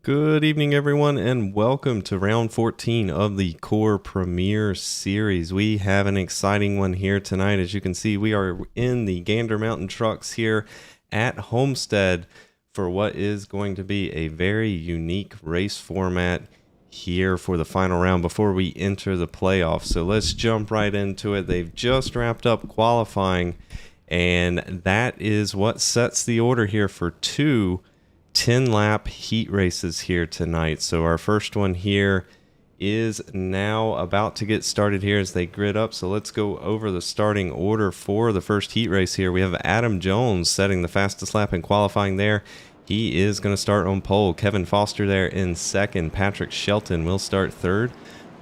Good evening, everyone, and welcome to round 14 of the Core Premier Series. We have an exciting one here tonight. As you can see, we are in the Gander Mountain Trucks here at Homestead for what is going to be a very unique race format here for the final round before we enter the playoffs. So let's jump right into it. They've just wrapped up qualifying, and that is what sets the order here for two 10-lap heat races here tonight. So our first one here is now about to get started here as they grid up. So let's go over the starting order for the first heat race here. We have Adam Jones setting the fastest lap in qualifying there. He is going to start on pole. Kevin Foster there in second. Patrick Shelton will start third.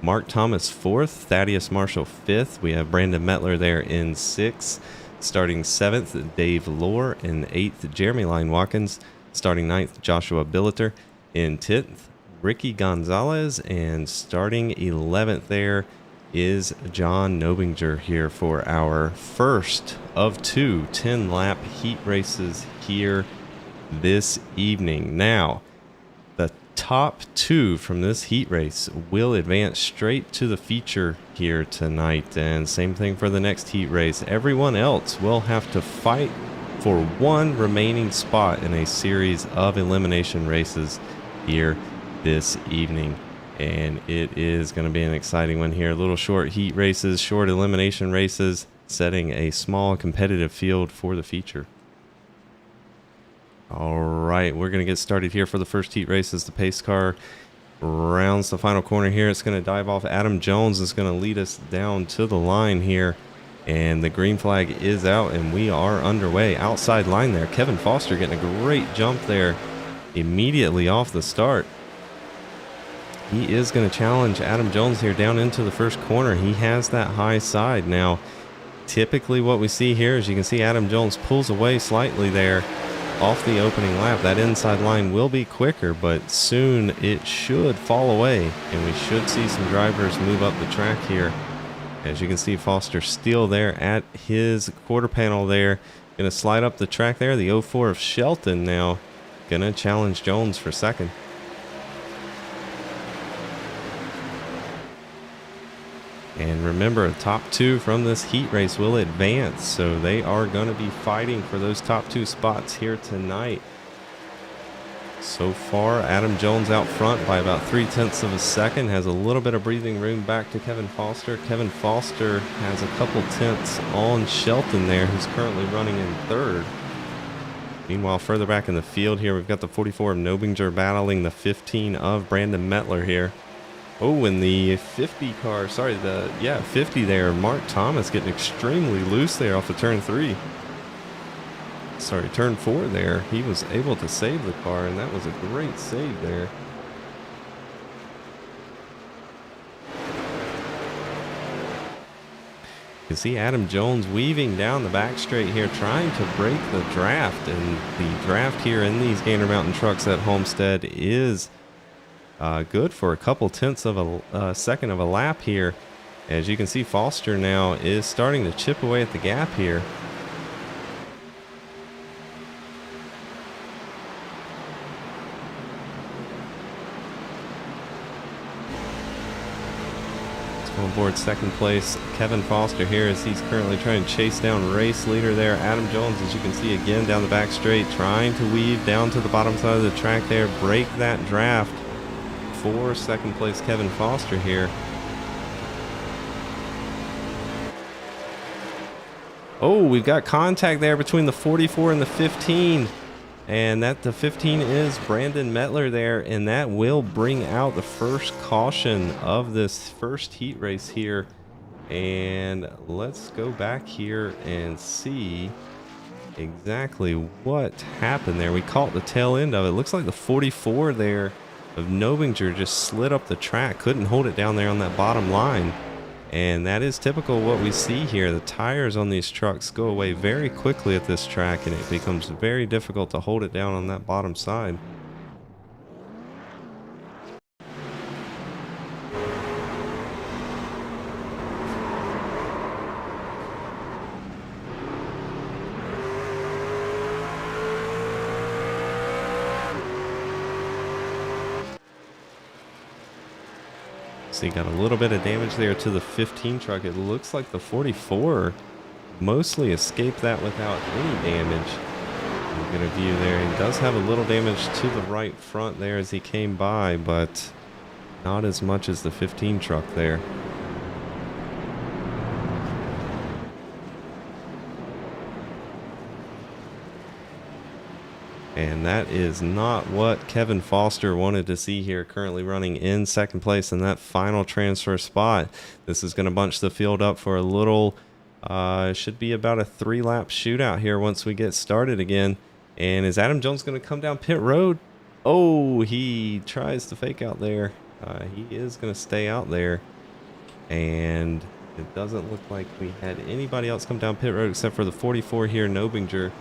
Mark Thomas fourth. Thaddeus Marshall fifth. We have Brandon Mettler there in sixth. Starting seventh, Dave Lohr. In eighth, Jeremy Line Watkins. Starting ninth, Joshua Billeter. In 10th, Ricky Gonzalez. And starting 11th there is John Nobinger here for our first of two 10-lap heat races here this evening. Now, the top two from this heat race will advance straight to the feature here tonight. And same thing for the next heat race. Everyone else will have to fight for one remaining spot in a series of elimination races here this evening. And it is going to be an exciting one here. Little short heat races, short elimination races, setting a small competitive field for the feature. All right, we're going to get started here for the first heat race as the pace car rounds the final corner here. It's going to dive off. Adam Jones is going to lead us down to the line here. And the green flag is out, and we are underway. Outside line there. Kevin Foster getting a great jump there immediately off the start. He is going to challenge Adam Jones here down into the first corner. He has that high side. Now, typically what we see here is you can see Adam Jones pulls away slightly there off the opening lap. That inside line will be quicker, but soon it should fall away, and we should see some drivers move up the track here. As you can see, Foster still there at his quarter panel there. Going to slide up the track there. The 04 of Shelton now going to challenge Jones for second. And remember, top two from this heat race will advance. So they are going to be fighting for those top two spots here tonight. So far, Adam Jones out front by about 0.3 of a second. Has a little bit of breathing room back to Kevin Foster. Kevin Foster has a couple tenths on Shelton there, who's currently running in third. Meanwhile, further back in the field here, we've got the 44 of Nobinger battling the 15 of Brandon Mettler here. Oh, and the 50 car, 50 there. Mark Thomas getting extremely loose there off of turn 3. Turn 4 there. He was able to save the car, and that was a great save there. You can see Adam Jones weaving down the back straight here, trying to break the draft. And the draft here in these Gander Mountain trucks at Homestead is good for a couple tenths of a second of a lap here. As you can see, Foster now is starting to chip away at the gap here. On board second place, Kevin Foster here as he's currently trying to chase down race leader there, Adam Jones, as you can see again down the back straight, trying to weave down to the bottom side of the track there, break that draft for second place Kevin Foster here. Oh, we've got contact there between the 44 and the 15. And the 15 is Brandon Mettler there, and that will bring out the first caution of this first heat race here. And let's go back here and see exactly what happened there. We caught the tail end of it. Looks like the 44 there of Nobinger just slid up the track, couldn't hold it down there on that bottom line. And that is typical what we see here. The tires on these trucks go away very quickly at this track, and it becomes very difficult to hold it down on that bottom side. See, got a little bit of damage there to the 15 truck. It looks like the 44 mostly escaped that without any damage. You get a view there. He does have a little damage to the right front there as he came by, but not as much as the 15 truck there. And that is not what Kevin Foster wanted to see here, currently running in second place in that final transfer spot. This is going to bunch the field up for a little, should be about a 3-lap shootout here once we get started again. And is Adam Jones going to come down pit road? Oh, he tries to fake out there. He is going to stay out there. And it doesn't look like we had anybody else come down pit road except for the 44 here, Nobinger.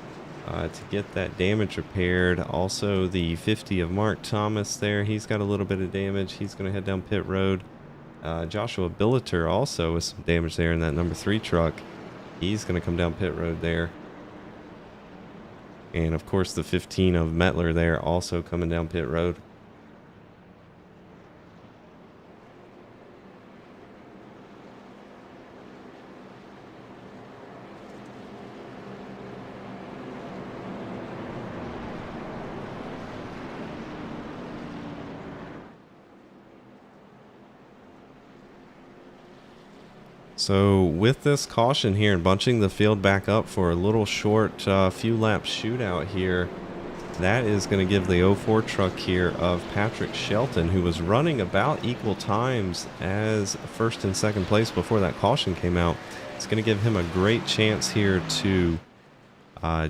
To get that damage repaired. Also the 50 of Mark Thomas there, he's got a little bit of damage. He's going to head down pit road. Joshua Billiter also with some damage there in that number 3 truck. He's going to come down pit road there. And of course the 15 of Metler there also coming down pit road. So with this caution here and bunching the field back up for a little short few lap shootout here, that is going to give the 04 truck here of Patrick Shelton, who was running about equal times as first and second place before that caution came out. It's going to give him a great chance here to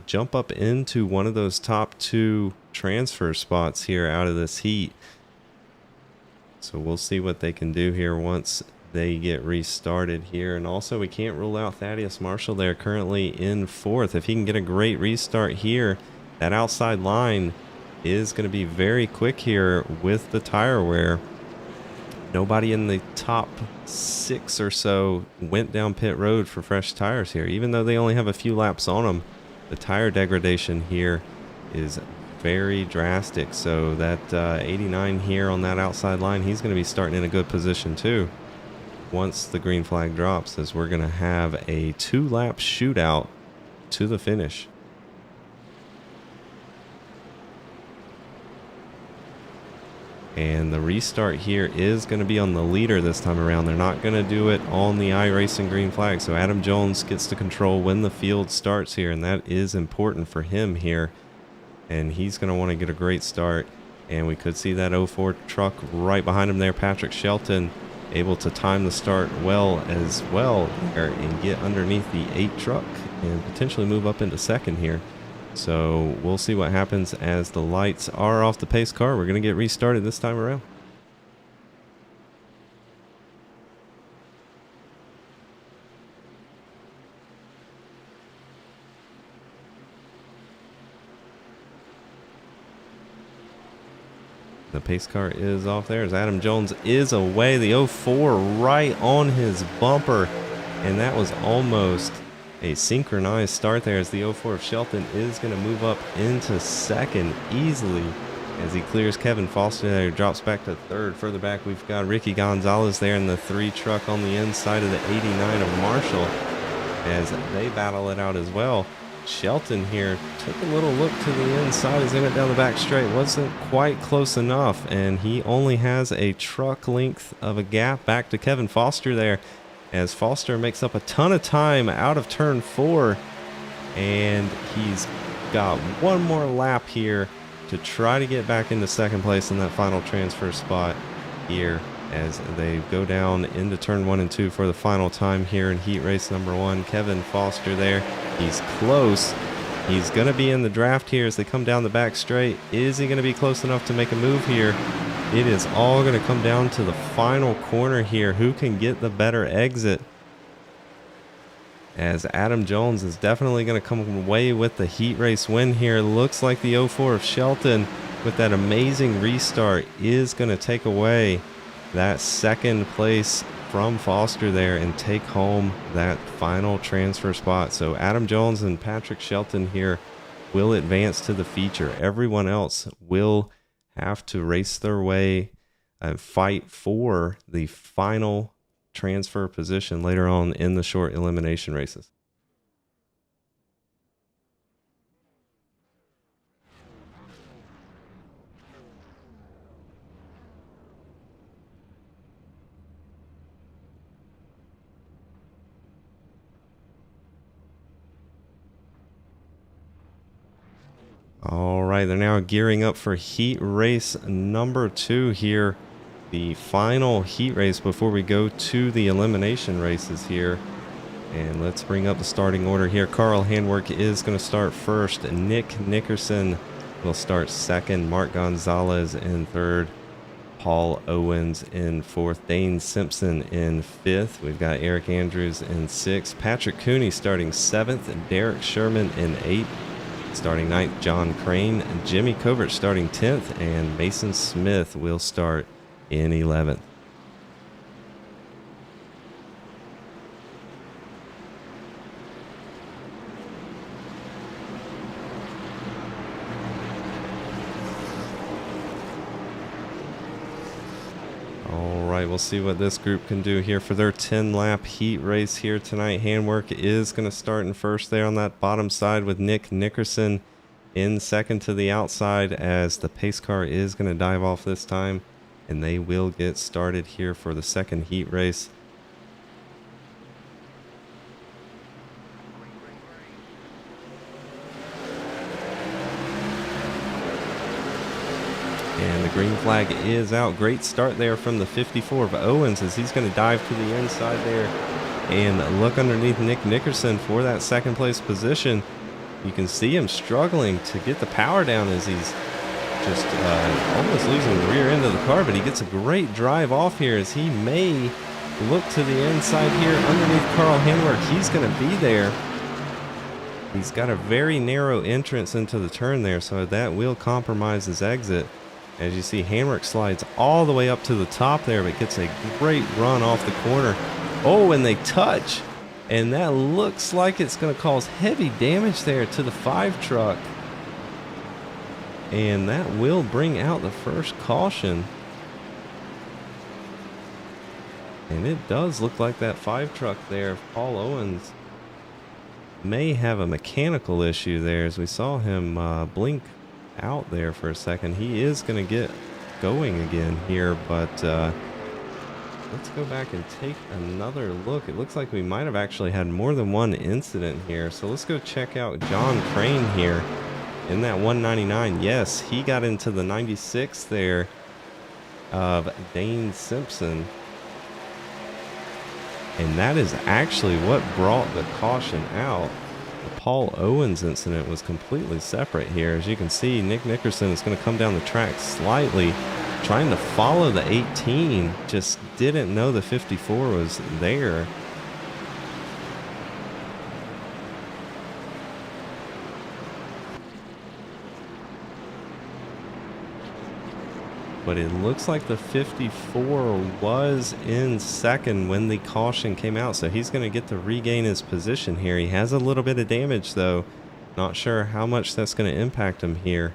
jump up into one of those top 2 transfer spots here out of this heat. So we'll see what they can do here once they get restarted here. And also we can't rule out Thaddeus Marshall there, currently in 4th. If he can get a great restart here, that outside line is going to be very quick here with the tire wear. Nobody in the top 6 or so went down pit road for fresh tires here, even though they only have a few laps on them. The tire degradation here is very drastic. So that 89 here on that outside line, he's going to be starting in a good position too once the green flag drops, as we're going to have a 2-lap shootout to the finish. And the restart here is going to be on the leader this time around. They're not going to do it on the iRacing green flag. So Adam Jones gets to control when the field starts here, and that is important for him here. And he's going to want to get a great start. And we could see that 04 truck right behind him there, Patrick Shelton, able to time the start well as well there and get underneath the 8 truck and potentially move up into second here. So we'll see what happens as the lights are off the pace car. We're going to get restarted this time around. The pace car is off there as Adam Jones is away. The 04 right on his bumper, and that was almost a synchronized start there as the 04 of Shelton is going to move up into second easily as he clears Kevin Foster there, drops back to third. Further back, we've got Ricky Gonzalez there in the 3 truck on the inside of the 89 of Marshall as they battle it out as well. Shelton here took a little look to the inside as they went down the back straight. Wasn't quite close enough, and he only has a truck length of a gap back to Kevin Foster there as Foster makes up a ton of time out of turn 4, and he's got one more lap here to try to get back into second place in that final transfer spot here as they go down into turn 1 and 2 for the final time here in heat race number 1. Kevin Foster there, he's close. He's going to be in the draft here as they come down the back straight. Is he going to be close enough to make a move here? It is all going to come down to the final corner here. Who can get the better exit? As Adam Jones is definitely going to come away with the heat race win here. Looks like the 04 of Shelton with that amazing restart is going to take away that second place from Foster there and take home that final transfer spot. So Adam Jones and Patrick Shelton here will advance to the feature. Everyone else will have to race their way fight for the final transfer position later on in the short elimination races. All right, they're now gearing up for heat race number 2 here. The final heat race before we go to the elimination races here. And let's bring up the starting order here. Carl Handwerk is going to start first. Nick Nickerson will start second. Mark Gonzalez in third. Paul Owens in fourth. Dane Simpson in fifth. We've got Eric Andrews in sixth. Patrick Cooney starting seventh. Derek Sherman in eighth. Starting ninth, John Crane. Jimmy Covert starting 10th. And Mason Smith will start in 11th. We'll see what this group can do here for their 10-lap heat race here tonight. Handwerk is going to start in first there on that bottom side with Nick Nickerson in second to the outside, as the pace car is going to dive off this time, and they will get started here for the second heat race. And the green flag is out. Great start there from the 54 of Owens, as he's going to dive to the inside there and look underneath Nick Nickerson for that second place position. You can see him struggling to get the power down as he's just almost losing the rear end of the car, but he gets a great drive off here as he may look to the inside here underneath Carl Handwerk. He's going to be there. He's got a very narrow entrance into the turn there, so that will compromise his exit. As you see, Handwerk slides all the way up to the top there, but gets a great run off the corner. Oh, and they touch. And that looks like it's going to cause heavy damage there to the 5 truck. And that will bring out the first caution. And it does look like that 5 truck there, Paul Owens, may have a mechanical issue there, as we saw him blink out there for a second. He is going to get going again here, but let's go back and take another look. It looks like we might have actually had more than one incident here, so let's go check out John Crane here in that 199. Yes, he got into the 96 there of Dane Simpson, and that is actually what brought the caution out. The Paul Owens incident was completely separate here. As you can see, Nick Nickerson is going to come down the track slightly, trying to follow the 18. Just didn't know the 54 was there. But it looks like the 54 was in second when the caution came out, so he's going to get to regain his position here. He has a little bit of damage, though. Not sure how much that's going to impact him here.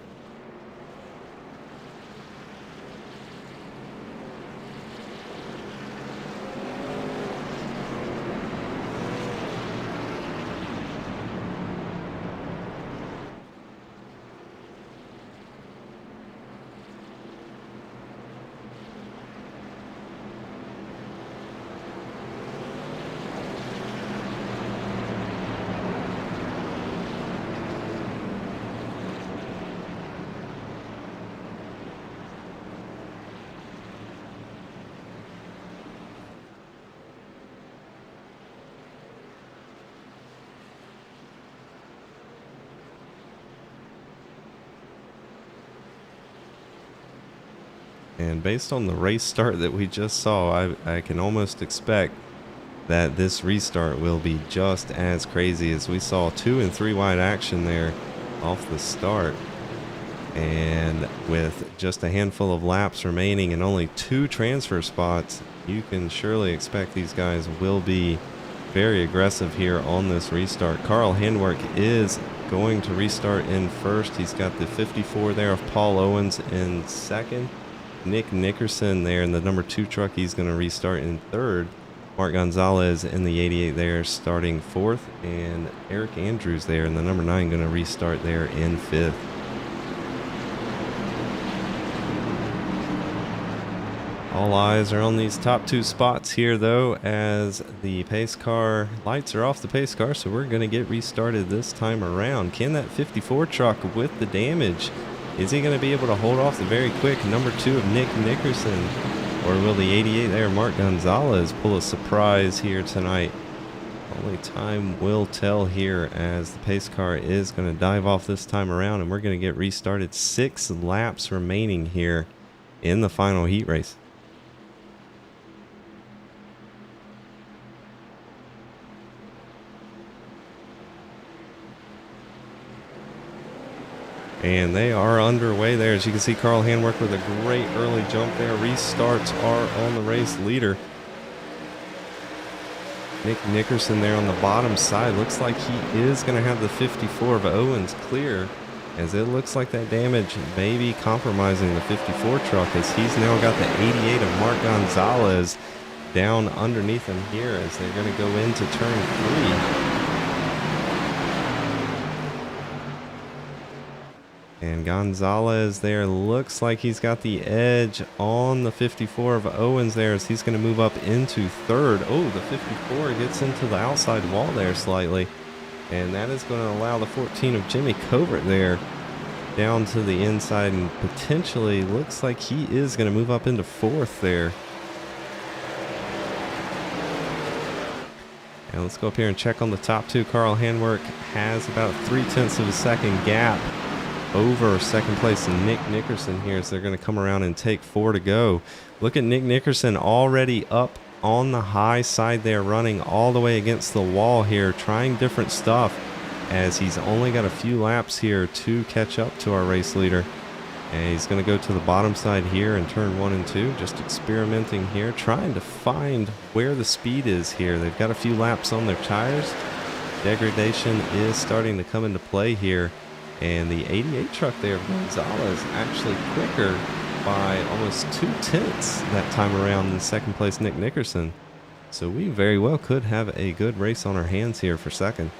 And based on the race start that we just saw, I can almost expect that this restart will be just as crazy, as we saw 2 and 3 wide action there off the start. And with just a handful of laps remaining and only 2 transfer spots, you can surely expect these guys will be very aggressive here on this restart. Carl Handwerk is going to restart in first. He's got the 54 there of Paul Owens in second. Nick Nickerson there in the number 2 truck. He's going to restart in 3rd. Mark Gonzalez in the 88 there starting 4th. And Eric Andrews there in the number 9 going to restart there in 5th. All eyes are on these top 2 spots here, though, as the pace car lights are off the pace car, so we're going to get restarted this time around. Can that 54 truck with the damage, is he going to be able to hold off the very quick number 2 of Nick Nickerson, or will the 88 there, Mark Gonzalez, pull a surprise here tonight? Only time will tell here, as the pace car is going to dive off this time around, and we're going to get restarted. 6 laps remaining here in the final heat race. And they are underway there. As you can see, Carl Handwerk with a great early jump there. Restarts are on the race leader. Nick Nickerson there on the bottom side. Looks like he is going to have the 54 of Owens clear, as it looks like that damage may be compromising the 54 truck, as he's now got the 88 of Mark Gonzalez down underneath him here as they're going to go into turn 3. And Gonzalez there looks like he's got the edge on the 54 of Owens there, as he's going to move up into 3rd. Oh, the 54 gets into the outside wall there slightly. And that is going to allow the 14 of Jimmy Covert there down to the inside, and potentially looks like he is going to move up into 4th there. And let's go up here and check on the top 2. Carl Handwerk has about 0.3 of a second gap over second place Nick Nickerson here, as they're going to come around and take 4 to go. Look at Nick Nickerson already up on the high side there, running all the way against the wall here, trying different stuff, as he's only got a few laps here to catch up to our race leader. And he's going to go to the bottom side here in turn 1 and 2, just experimenting here, trying to find where the speed is here. They've got a few laps on their tires. Degradation is starting to come into play here. And the 88 truck there of Gonzalez actually quicker by almost 0.2 that time around than second place Nick Nickerson. So we very well could have a good race on our hands here for second.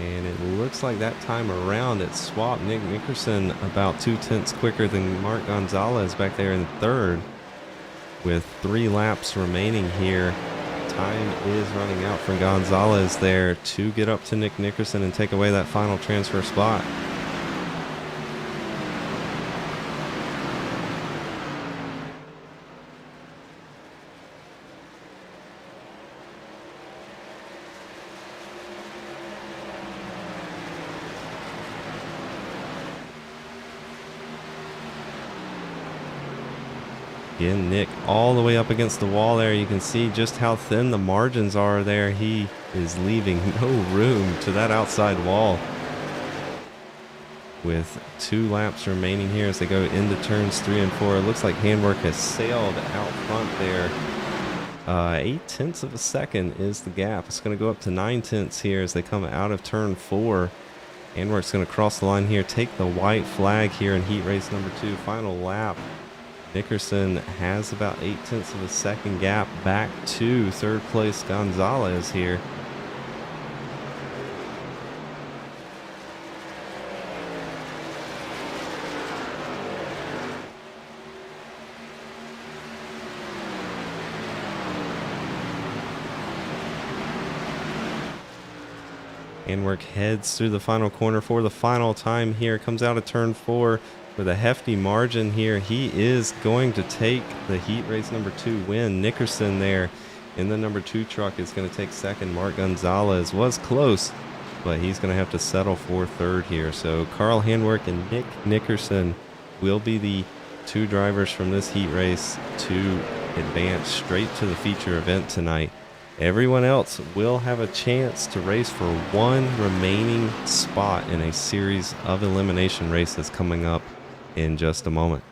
And it looks like that time around it swapped Nick Nickerson about 0.2 quicker than Mark Gonzalez back there in 3rd, with 3 laps remaining here. Time is running out for Gonzalez there to get up to Nick Nickerson and take away that final transfer spot. Again, Nick all the way up against the wall there. You can see just how thin the margins are there. He is leaving no room to that outside wall. With 2 laps remaining here as they go into turns 3 and 4. It looks like Handwerk has sailed out front there. 0.8 of a second is the gap. It's going to go up to 0.9 here as they come out of turn 4. Handwerk's going to cross the line here, take the white flag here in heat race number 2, final lap. Nickerson has about 0.8 of a second gap back to 3rd place Gonzalez here. Handwerk heads through the final corner for the final time here. Comes out of turn 4 with a hefty margin here. He is going to take the heat race number 2 win. Nickerson there in the number 2 truck is going to take second. Mark Gonzalez was close, but he's going to have to settle for 3rd here. So Carl Handwerk and Nick Nickerson will be the 2 drivers from this heat race to advance straight to the feature event tonight. Everyone else will have a chance to race for 1 remaining spot in a series of elimination races coming up in just a moment.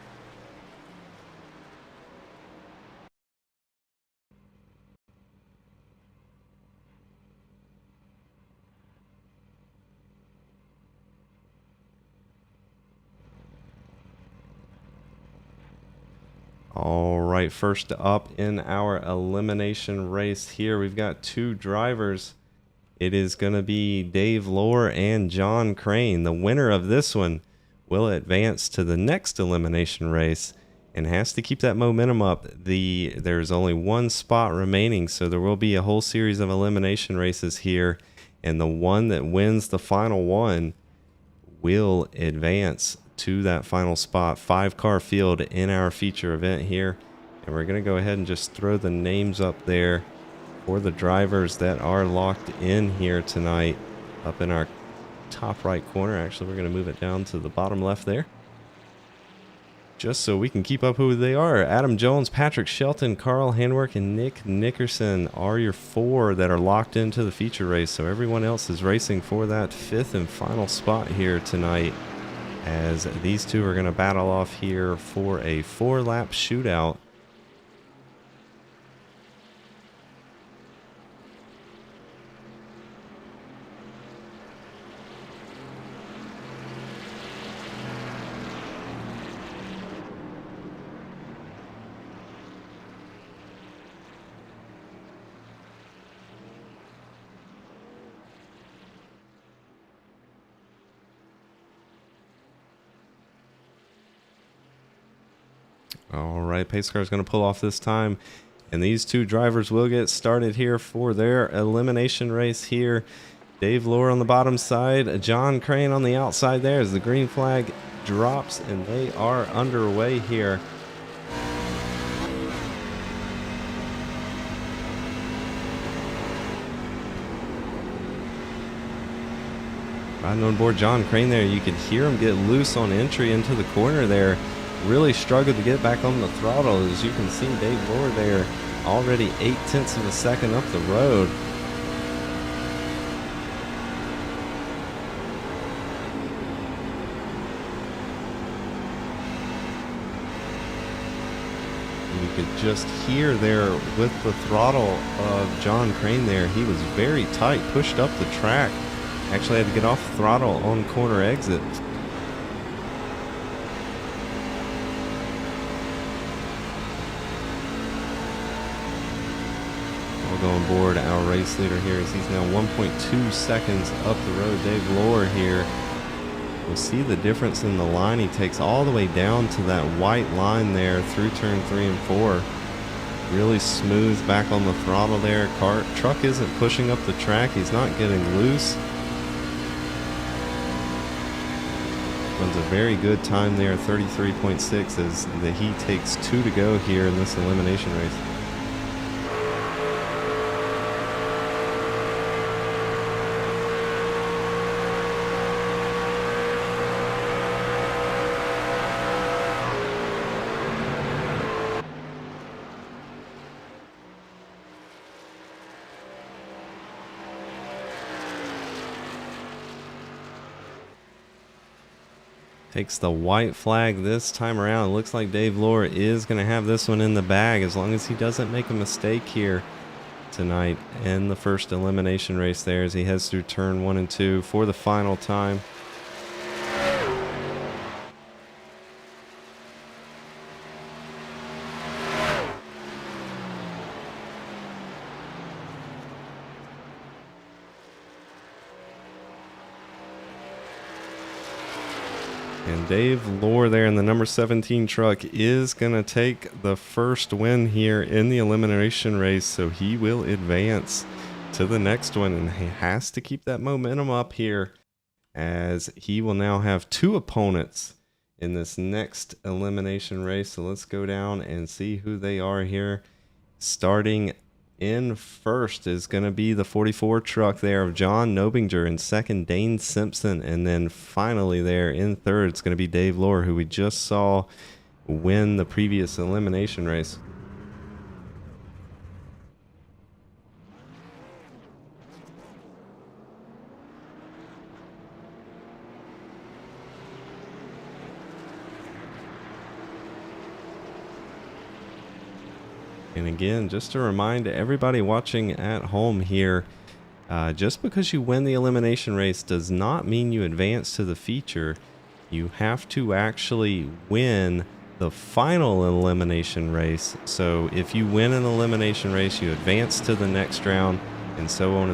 right, first up in our elimination race here, we've got two drivers. It is going to be Dave Lohr and John Crane. The winner of this one will advance to the next elimination race and has to keep that momentum up. There's only one spot remaining, so there will be a whole series of elimination races here, and the one that wins the final one will advance to that final spot. 5-car field in our feature event here, and we're going to go ahead and just throw the names up there for the drivers that are locked in here tonight up in our top right corner. Actually, we're going to move it down to the bottom left there, just so we can keep up who they are. Adam Jones, Patrick Shelton, Carl Handwerk, and Nick Nickerson are your 4 that are locked into the feature race. So everyone else is racing for that 5th and final spot here tonight, as these two are going to battle off here for a 4-lap shootout. All right, pace car is going to pull off this time, and these two drivers will get started here for their elimination race here. Dave Lohr on the bottom side, John Crane on the outside there as the green flag drops, and they are underway here. Riding on board John Crane there, you could hear him get loose on entry into the corner there. Really struggled to get back on the throttle. As you can see, Dave Lohr there already 0.8 of a second up the road. You could just hear there with the throttle of John Crane there. He was very tight, pushed up the track. Actually had to get off throttle on corner exit. We'll go on board our race leader here as he's now 1.2 seconds up the road. Dave Lohr here. We'll see the difference in the line. He takes all the way down to that white line there through turn 3 and 4. Really smooth back on the throttle there. Truck isn't pushing up the track. He's not getting loose. Runs a very good time there, 33.6, as he takes 2 to go here in this elimination race. Takes the white flag this time around. Looks like Dave Lohr is going to have this one in the bag as long as he doesn't make a mistake here tonight in the first elimination race there as he heads through turn 1 and 2 for the final time. And Dave Lohr there in the number 17 truck is going to take the first win here in the elimination race. So he will advance to the next one, and he has to keep that momentum up here as he will now have 2 opponents in this next elimination race. So let's go down and see who they are here. Starting in first is going to be the 44 truck there of John Nobinger. In second, Dane Simpson. And then finally there in third, it's going to be Dave Lohr, who we just saw win the previous elimination race. And again, just to remind everybody watching at home here, just because you win the elimination race does not mean you advance to the feature. You have to actually win the final elimination race. So if you win an elimination race, you advance to the next round, and so on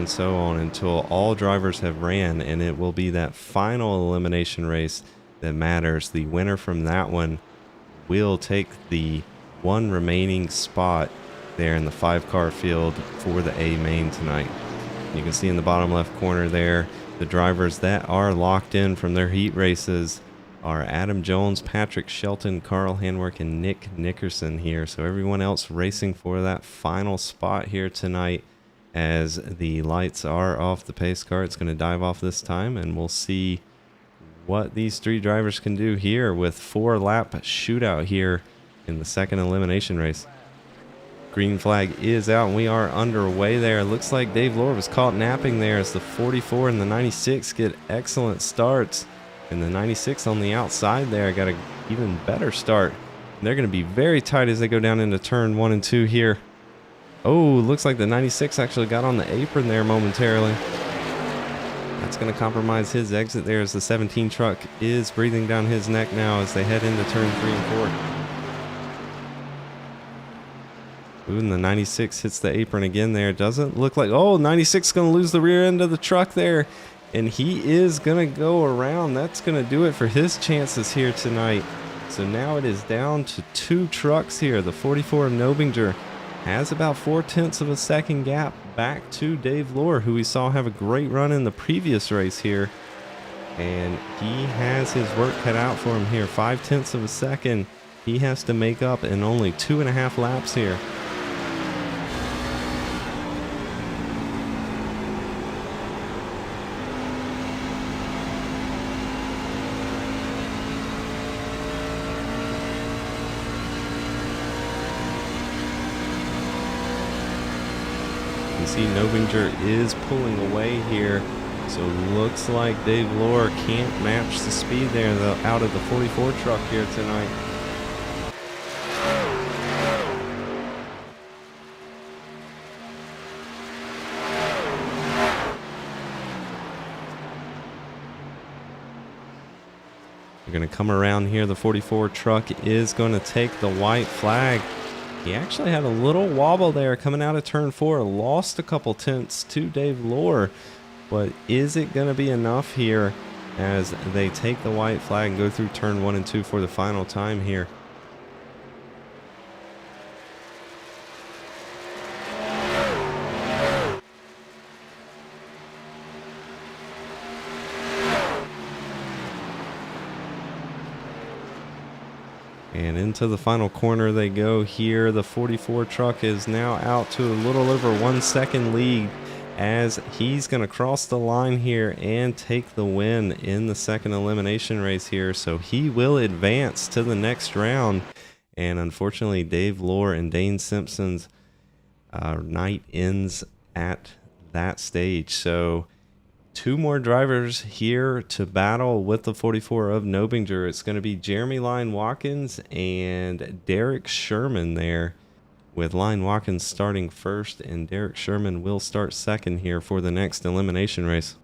until all drivers have ran, and it will be that final elimination race that matters. The winner from that one will take the one remaining spot there in the 5-car field for the A main tonight. You can see in the bottom left corner there, the drivers that are locked in from their heat races are Adam Jones, Patrick Shelton, Carl Handwerk, and Nick Nickerson here. So everyone else racing for that final spot here tonight. As the lights are off the pace car, it's going to dive off this time, and we'll see what these three drivers can do here with 4-lap shootout here in the second elimination race. Green flag is out, and we are underway there. It looks like Dave Lohr was caught napping there as the 44 and the 96 get excellent starts. And the 96 on the outside there got an even better start. And they're going to be very tight as they go down into turn 1 and 2 here. Oh, looks like the 96 actually got on the apron there momentarily. That's going to compromise his exit there as the 17 truck is breathing down his neck now as they head into turn 3 and 4. Ooh, and the 96 hits the apron again there. Doesn't look like... Oh, 96 is going to lose the rear end of the truck there. And he is going to go around. That's going to do it for his chances here tonight. So now it is down to 2 trucks here. The 44 of Nobinger has about 0.4 of a second gap back to Dave Lohr, who we saw have a great run in the previous race here. And he has his work cut out for him here. 0.5 of a second he has to make up in only 2.5 laps here. See, Nobinger is pulling away here, so looks like Dave Lohr can't match the speed there out of the 44 truck here tonight. We're going to come around here. The 44 truck is going to take the white flag. He actually had a little wobble there coming out of turn 4, lost a couple tenths to Dave Lohr, but is it going to be enough here as they take the white flag and go through turn 1 and 2 for the final time here? And into the final corner they go here. The 44 truck is now out to a little over 1 second lead as he's going to cross the line here and take the win in the second elimination race here. So he will advance to the next round. And unfortunately, Dave Lohr and Dane Simpson's night ends at that stage. So 2 more drivers here to battle with the 44 of Nobinger. It's going to be Jeremy Lyon Watkins and Derek Sherman there, with Lyon Watkins starting first, and Derek Sherman will start second here for the next elimination race.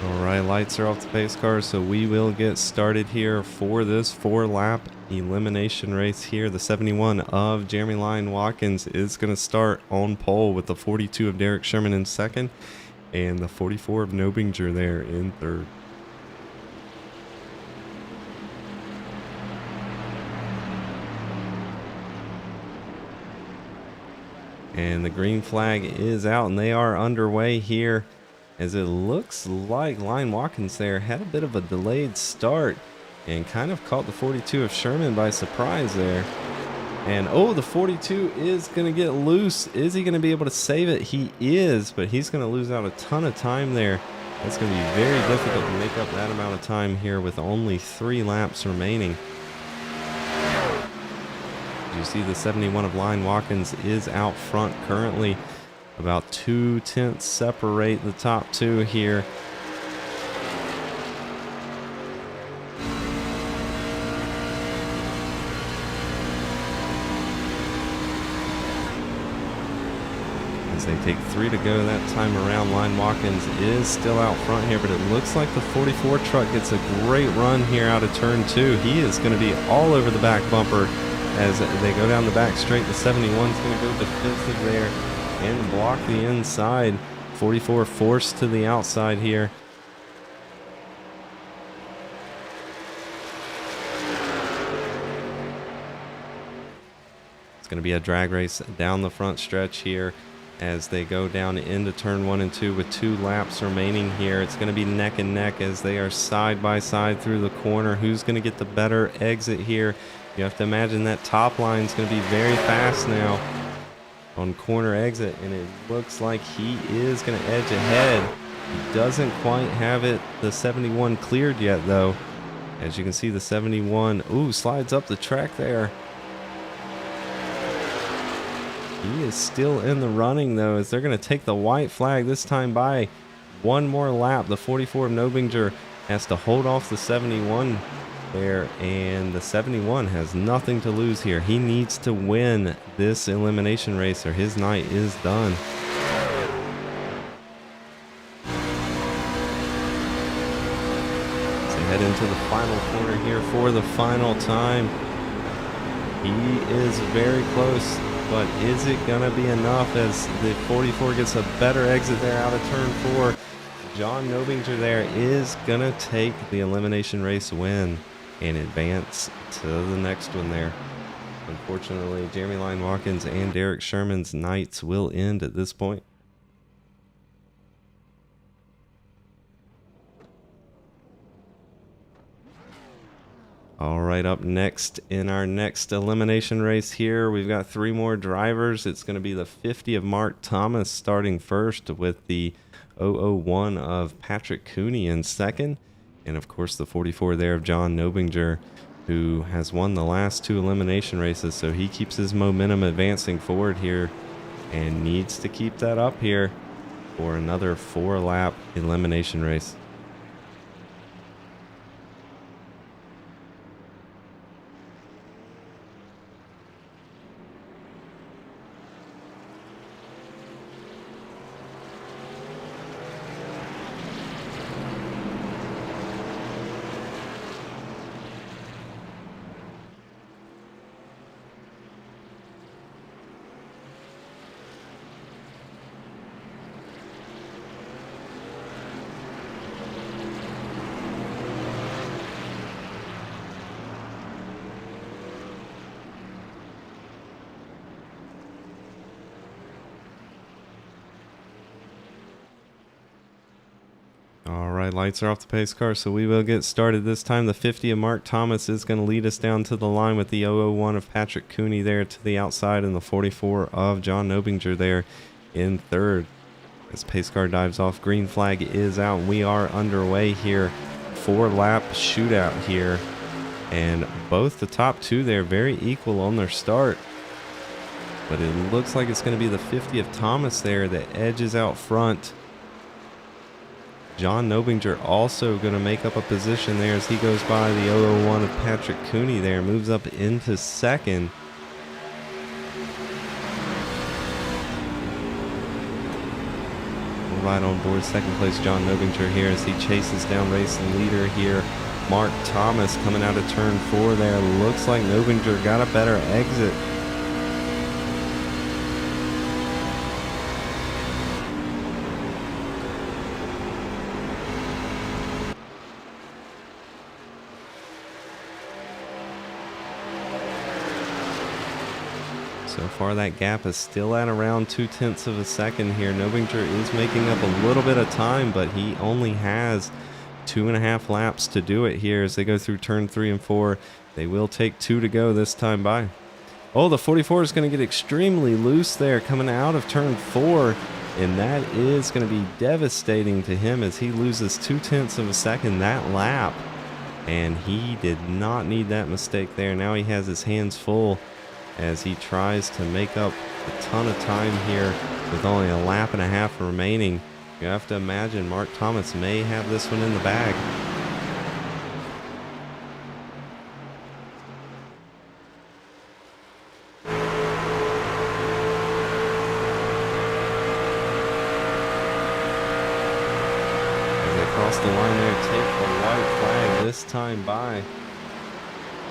Alright, lights are off the pace car, so we will get started here for this 4-lap elimination race here. The 71 of Jeremy Lyon Watkins is going to start on pole with the 42 of Derek Sherman in second and the 44 of Nobinger there in third. And the green flag is out, and they are underway here as it looks like Line Watkins there had a bit of a delayed start and kind of caught the 42 of Sherman by surprise there. And oh, the 42 is going to get loose. Is he going to be able to save it? He is, but he's going to lose out a ton of time there. It's going to be very difficult to make up that amount of time here with only 3 laps remaining. You see the 71 of Line Watkins is out front currently. About 2 tenths separate the top 2 here. As they take 3 to go that time around, Line Watkins is still out front here, but it looks like the 44 truck gets a great run here out of turn 2. He is going to be all over the back bumper as they go down the back straight. The 71 is going to go defensive there and block the inside. 44 forced to the outside here. It's going to be a drag race down the front stretch here as they go down into turn 1 and 2 with 2 laps remaining here. It's going to be neck and neck as they are side by side through the corner. Who's going to get the better exit here? You have to imagine that top line is going to be very fast now on corner exit, and it looks like he is going to edge ahead. He doesn't quite have it, the 71 cleared yet though. As you can see, the 71, ooh, slides up the track there. He is still in the running though, as they're going to take the white flag this time by 1 more lap. The 44 of Nobinger has to hold off the 71 there, and the 71 has nothing to lose here. He needs to win this elimination race or his night is done. So head into the final corner here for the final time. He is very close, but is it gonna be enough as the 44 gets a better exit there out of turn 4? John Nobinger there is gonna take the elimination race win and advance to the next one there. Unfortunately, Jeremy Line Watkins and Derek Sherman's nights will end at this point. All right, up next in our next elimination race here, we've got 3 more drivers. It's going to be the 50 of Mark Thomas starting first with the 001 of Patrick Cooney in second. And of course the 44 there of John Nobinger, who has won the last 2 elimination races. So he keeps his momentum advancing forward here and needs to keep that up here for another 4-lap elimination race. All right, lights are off the pace car, so we will get started. This time the 50 of Mark Thomas is going to lead us down to the line with the 001 of Patrick Cooney there to the outside and the 44 of John Nobinger there in third. As pace car dives off, green flag is out, and we are underway here. 4-lap shootout here, and both the top 2 there very equal on their start. But it looks like it's going to be the 50 of Thomas there that edges out front. John Nobinger also going to make up a position there as he goes by the 001 of Patrick Cooney there, moves up into second. Right on board second place John Nobinger here as he chases down race leader here. Mark Thomas coming out of turn 4 there. Looks like Nobinger got a better exit. So far, that gap is still at around 0.2 of a second here. Nobinger is making up a little bit of time, but he only has 2.5 laps to do it here as they go through turn 3 and 4. They will take 2 to go this time by. Oh, the 44 is going to get extremely loose there coming out of turn 4, and that is going to be devastating to him as he loses 0.2 of a second that lap. And he did not need that mistake there. Now he has his hands full as he tries to make up a ton of time here with only a lap and a half remaining. You have to imagine Mark Thomas may have this one in the bag. As they cross the line there, take the white flag this time by.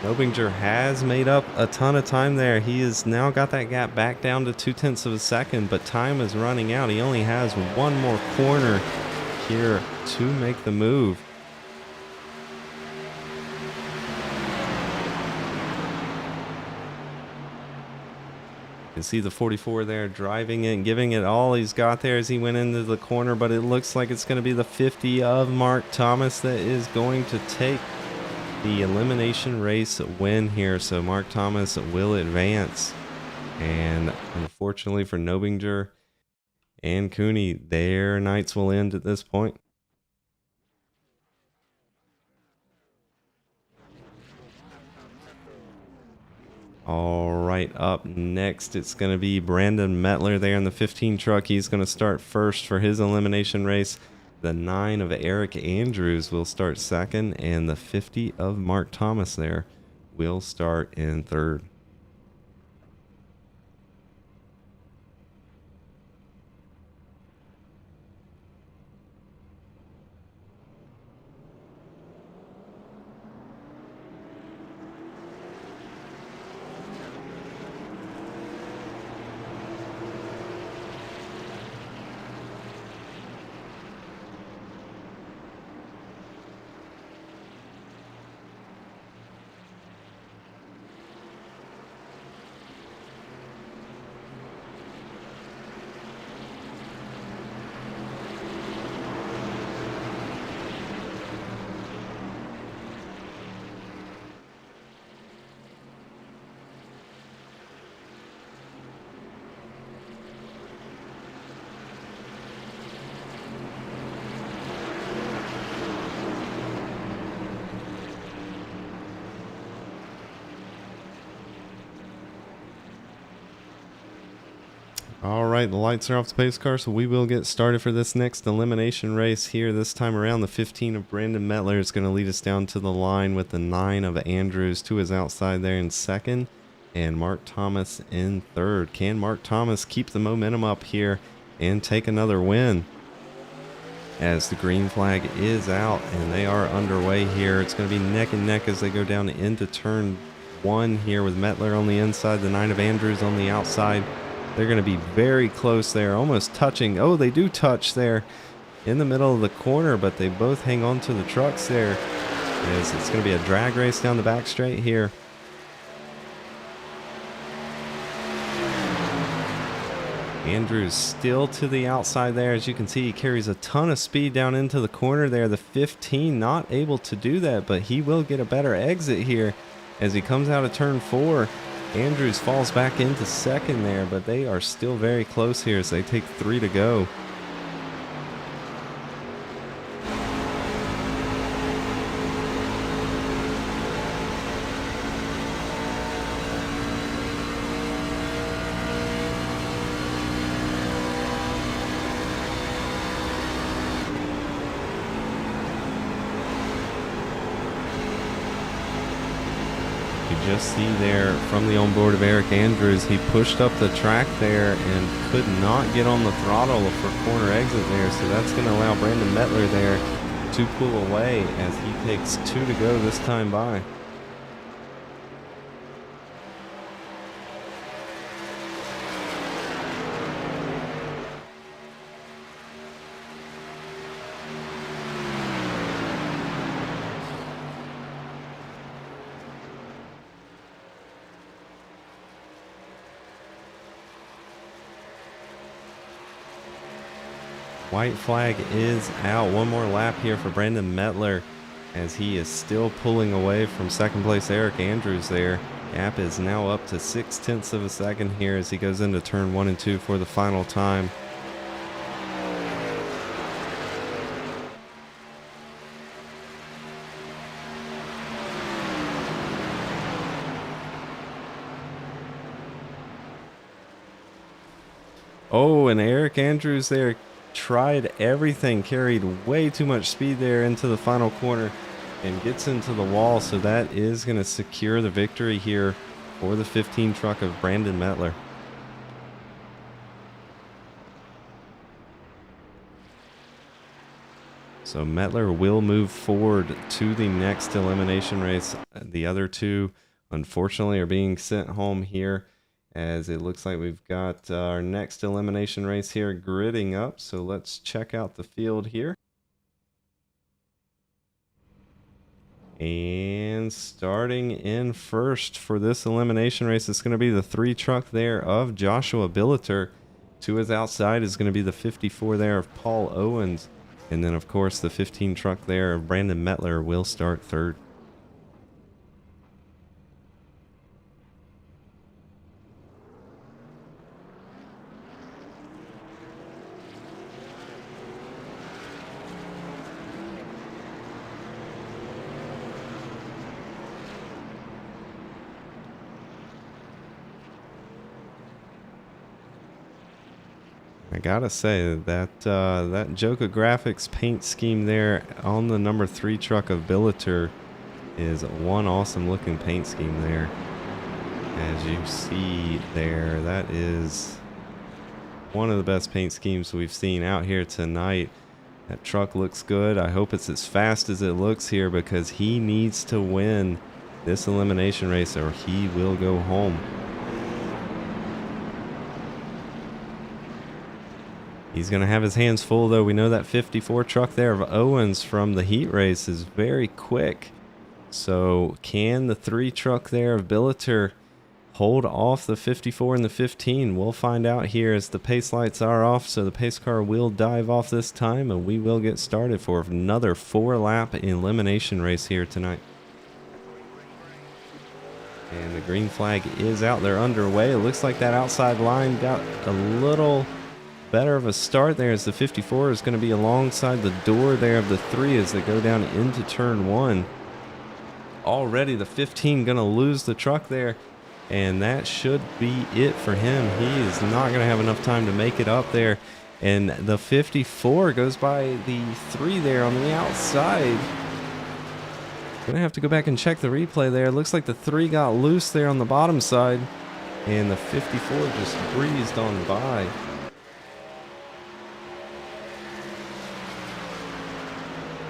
Nobinger has made up a ton of time there. He has now got that gap back down to 0.2 of a second, but time is running out. He only has one more corner here to make the move. You can see the 44 there driving it and giving it all he's got there as he went into the corner, but it looks like it's going to be the 50 of Mark Thomas that is going to take the elimination race win here. So Mark Thomas will advance, and unfortunately for Nobinger and Cooney, their nights will end at this point. All right, up next it's going to be Brandon Mettler there in the 15 truck. He's going to start first for his elimination race. The 9 of Eric Andrews will start second, and the 50 of Mark Thomas there will start in third. All right, the lights are off the pace car, so we will get started for this next elimination race here. This time around, the 15 of Brandon Mettler is going to lead us down to the line with the 9 of Andrews to his outside there in second, and Mark Thomas in third. Can Mark Thomas keep the momentum up here and take another win? As the green flag is out and they are underway here. It's going to be neck and neck as they go down into turn 1 here with Mettler on the inside, the 9 of Andrews on the outside. They're going to be very close there, almost touching. Oh, they do touch there in the middle of the corner, but they both hang on to the trucks there. As it's going to be a drag race down the back straight here. Andrews still to the outside there. As you can see, he carries a ton of speed down into the corner there. The 15 not able to do that, but he will get a better exit here as he comes out of turn 4. Andrews falls back into second there, but they are still very close here as they take 3 to go. Just see there from the onboard of Eric Andrews, he pushed up the track there and could not get on the throttle for corner exit there, so that's going to allow Brandon Mettler there to pull away as he takes 2 to go this time by. White flag is out. One more lap here for Brandon Mettler as he is still pulling away from second place Eric Andrews there. Gap is now up to 0.6 of a second here as he goes into turn 1 and 2 for the final time. Oh, and Eric Andrews there tried everything, carried way too much speed there into the final corner and gets into the wall. So that is going to secure the victory here for the 15 truck of Brandon Mettler. So Mettler will move forward to the next elimination race. The other two, unfortunately, are being sent home here, as it looks like we've got our next elimination race here gridding up. So let's check out the field here. And starting in first for this elimination race, it's going to be the 3 truck there of Joshua Billeter. To his outside is going to be the 54 there of Paul Owens. And then, of course, the 15 truck there of Brandon Mettler will start third. I gotta say that that Joka Graphics paint scheme there on the number 3 truck of Billeter is one awesome looking paint scheme there. As you see there, that is one of the best paint schemes we've seen out here tonight. That truck looks good. I hope it's as fast as it looks here, because he needs to win this elimination race or he will go home. He's going to have his hands full, though. We know that 54 truck there of Owens from the heat race is very quick. So can the 3 truck there of Billeter hold off the 54 and the 15? We'll find out here as the pace lights are off. So the pace car will dive off this time, and we will get started for another 4-lap elimination race here tonight. And the green flag is out. They're underway. It looks like that outside line got a little better of a start there, as the 54 is going to be alongside the door there of the 3 as they go down into turn 1. Already the 15 going to lose the truck there, and that should be it for him. He is not going to have enough time to make it up there, and the 54 goes by the 3 there on the outside. Gonna have to go back and check the replay there. It looks like the 3 got loose there on the bottom side, and the 54 just breezed on by.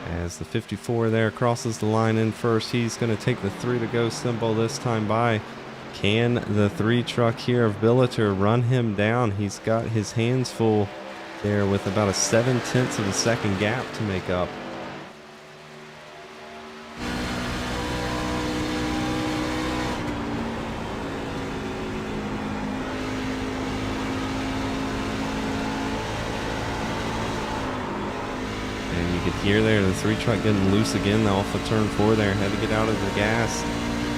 As the 54 there crosses the line in first, he's going to take the 3 to go symbol this time by. Can the 3 truck here of Billeter run him down? He's got his hands full there with about a 0.7 of a second gap to make up. Here there, the 3 truck getting loose again off of turn 4 there, had to get out of the gas,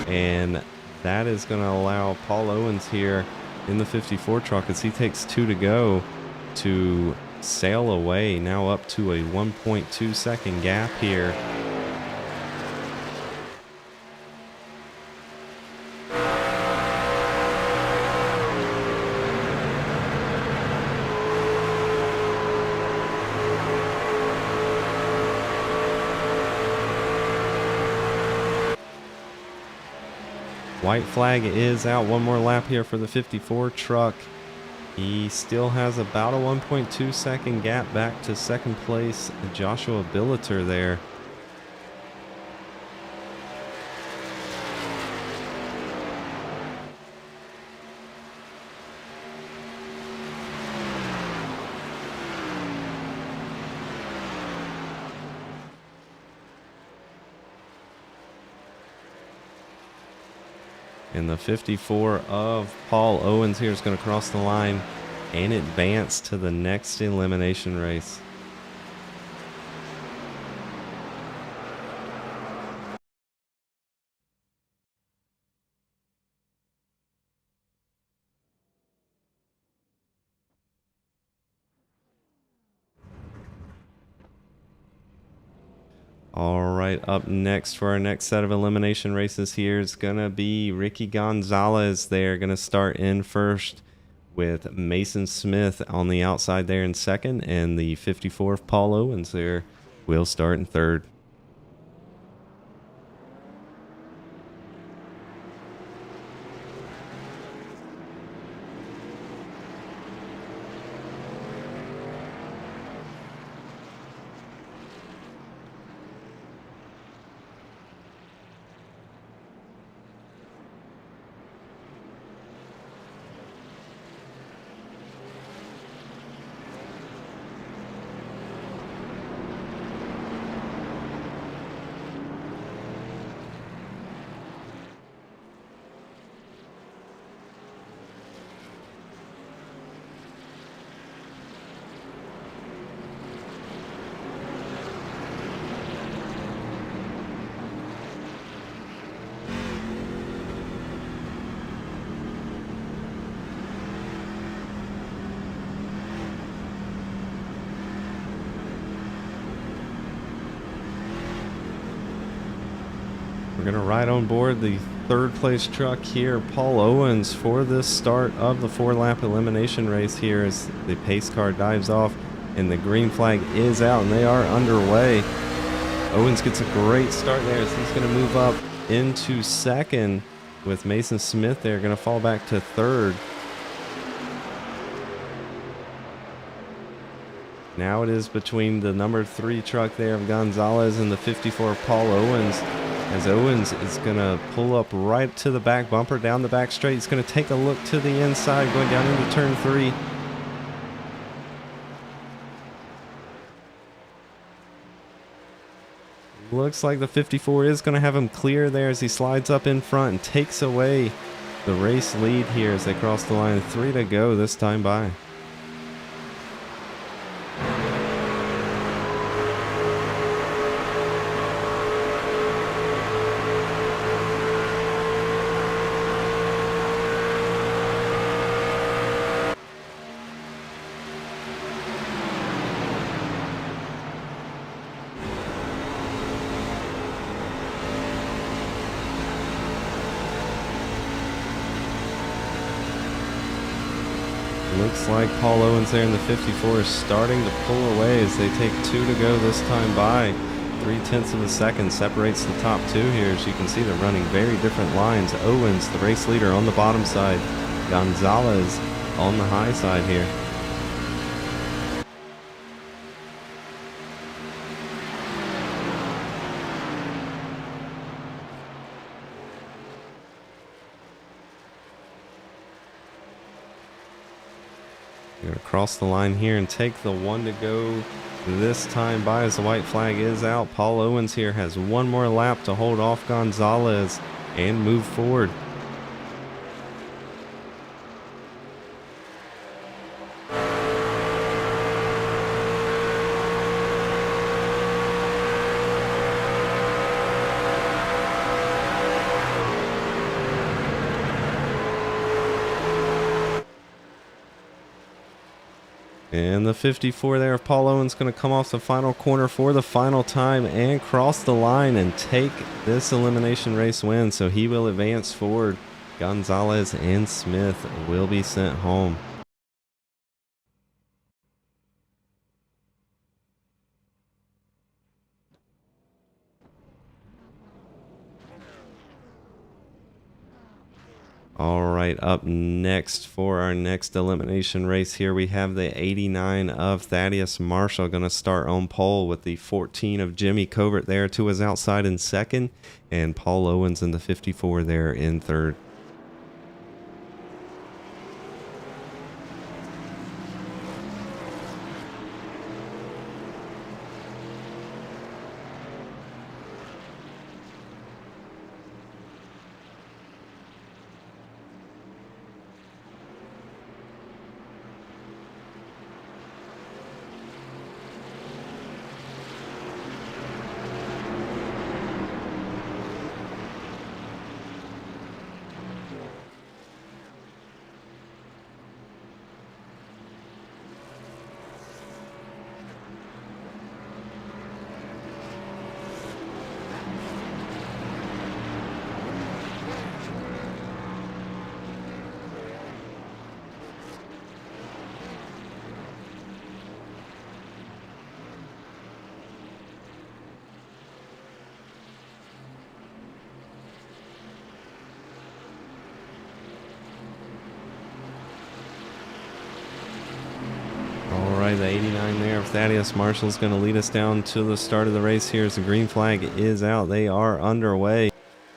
and that is going to allow Paul Owens here in the 54 truck, as he takes 2 to go, to sail away, now up to a 1.2 second gap here. White flag is out. One more lap here for the 54 truck. He still has about a 1.2 second gap back to second place Joshua Billeter there. And the 54 of Paul Owens here is going to cross the line and advance to the next elimination race. All right, up next for our next set of elimination races here is going to be Ricky Gonzalez. They're going to start in first with Mason Smith on the outside there in second, and the 54th Paul Owens there will start in third. We're going to ride on board the third place truck here, Paul Owens, for this start of the 4-lap elimination race here as the pace car dives off and the green flag is out and they are underway. Owens gets a great start there as he's going to move up into second with Mason Smith there going to fall back to third. Now it is between the number 3 truck there of Gonzalez and the 54 Paul Owens, as Owens is going to pull up right to the back bumper down the back straight. He's going to take a look to the inside going down into turn 3. Looks like the 54 is going to have him clear there as he slides up in front and takes away the race lead here as they cross the line. 3 to go this time by. Looks like Paul Owens there in the 54 is starting to pull away as they take 2 to go this time by. 0.3 of a second separates the top 2 here. As you can see, they're running very different lines. Owens, the race leader, on the bottom side. Gonzalez on the high side here. Going to cross the line here and take the 1 to go this time by as the white flag is out. Paul Owens here has 1 more lap to hold off Gonzalez and move forward. And the 54 there of Paul Owens going to come off the final corner for the final time and cross the line and take this elimination race win. So he will advance forward. Gonzalez and Smith will be sent home. All right, up next for our next elimination race here, we have the 89 of Thaddeus Marshall going to start on pole with the 14 of Jimmy Covert there to his outside in second, and Paul Owens in the 54 there in third. the 89 there of Thaddeus Marshall is going to lead us down to the start of the race here as the green flag is out. They are underway.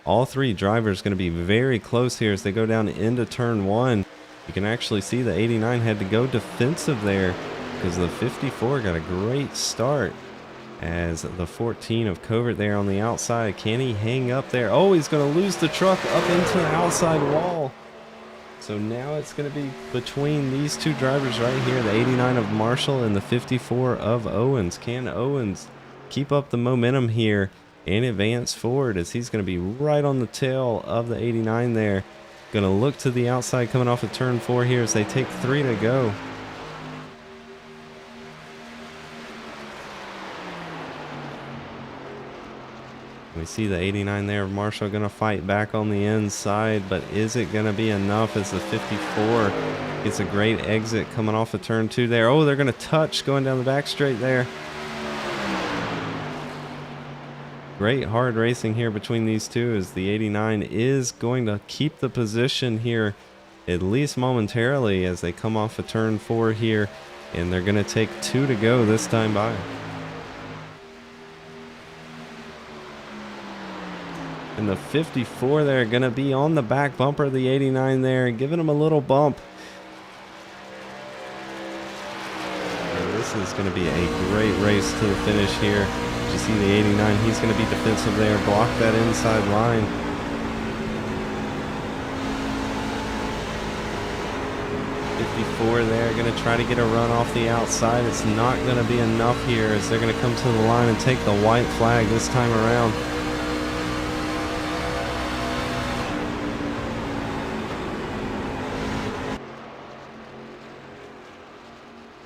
All three drivers going to be very close here as they go down into turn one. You can actually see the 89 had to go defensive there because the 54 got a great start as the 14 of Covert there on the outside. Can he hang up there? Oh, he's going to lose the truck up into the outside wall. So now it's going to be between these two drivers right here, the 89 of Marshall and the 54 of Owens. Can Owens keep up the momentum here and advance forward as he's going to be right on the tail of the 89 there? Going to look to the outside coming off of turn 4 here as they take 3 to go. We see the 89 there of Marshall going to fight back on the inside, but is it going to be enough as the 54 gets a great exit coming off of turn 2 there? Oh, they're going to touch going down the back straight there. Great hard racing here between these two as the 89 is going to keep the position here at least momentarily as they come off of turn 4 here, and they're going to take 2 to go this time by. And the 54 there going to be on the back bumper of the 89 there, giving him a little bump. And this is going to be a great race to the finish here. As you see the 89, he's going to be defensive there, block that inside line. There, going to try to get a run off the outside. It's not going to be enough here as they're going to come to the line and take the white flag this time around.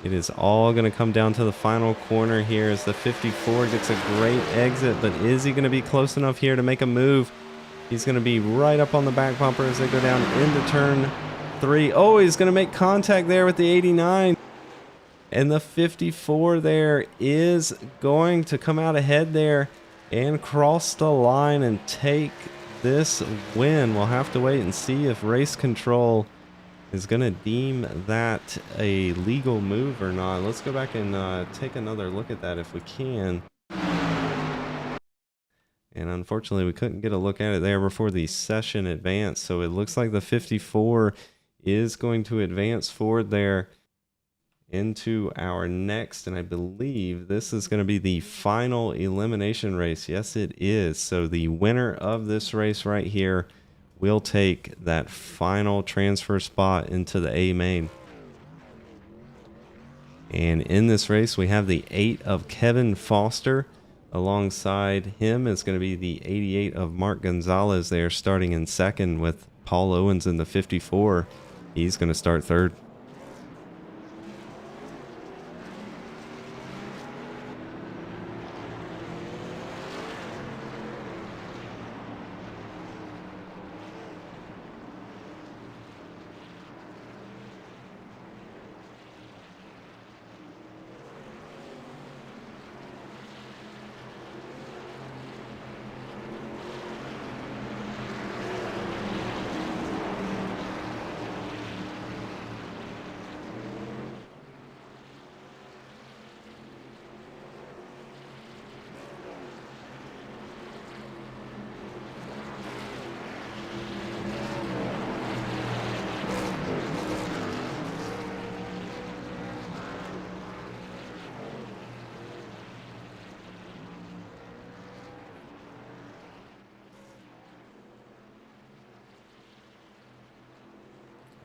It is all going to come down to the final corner here as the 54 gets a great exit, but is he going to be close enough here to make a move? He's going to be right up on the back bumper as they go down into turn 3. Oh, he's going to make contact there with the 89. And the 54 there is going to come out ahead there and cross the line and take this win. We'll have to wait and see if race control is going to deem that a legal move or not. Let's go back and take another look at that if we can. And unfortunately, we couldn't get a look at it there before the session advanced. So it looks like the 54 is going to advance forward there into our next, and I believe this is going to be the final elimination race. Yes, it is. So the winner of this race right here will take that final transfer spot into the A main. And in this race, we have the 8 of Kevin Foster. Alongside him is going to be the 88 of Mark Gonzalez there, starting in second with Paul Owens in the 54. He's going to start third.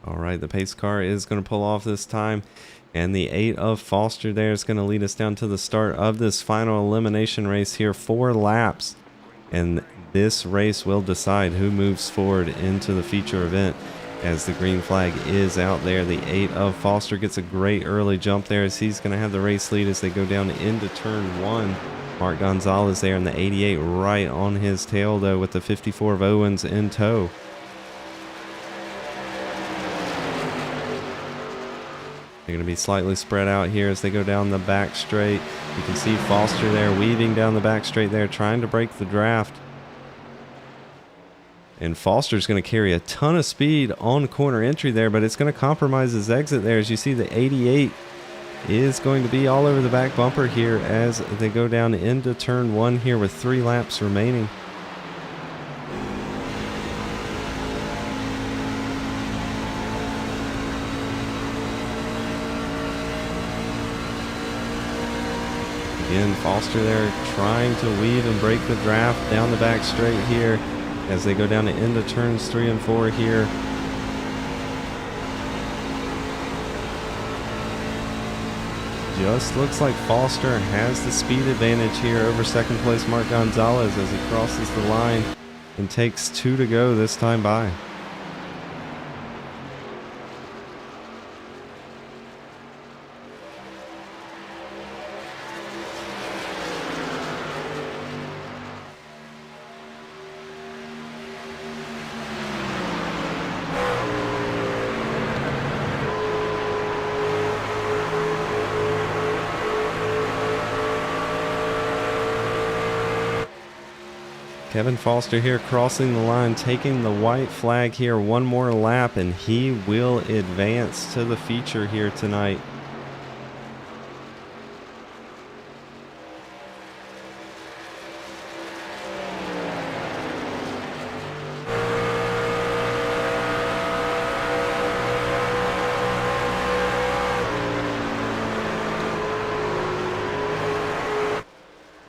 All right, the pace car is going to pull off this time, and the 8 of Foster there is going to lead us down to the start of this final elimination race here. 4 laps, and this race will decide who moves forward into the feature event as the green flag is out there. The 8 of Foster gets a great early jump there as he's going to have the race lead as they go down into turn 1. Mark Gonzalez there in the 88 right on his tail, though, with the 54 of Owens in tow. They're going to be slightly spread out here as they go down the back straight. You can see Foster there weaving down the back straight there, trying to break the draft. And Foster's going to carry a ton of speed on corner entry there, but it's going to compromise his exit there as you see the 88 is going to be all over the back bumper here as they go down into turn 1 here with 3 laps remaining. Again, Foster there trying to weave and break the draft down the back straight here as they go down to into turns 3 and 4 here. Just looks like Foster has the speed advantage here over second place Mark Gonzalez as he crosses the line and takes 2 to go this time by. Kevin Foster here crossing the line, taking the white flag here. One more lap and he will advance to the feature here tonight.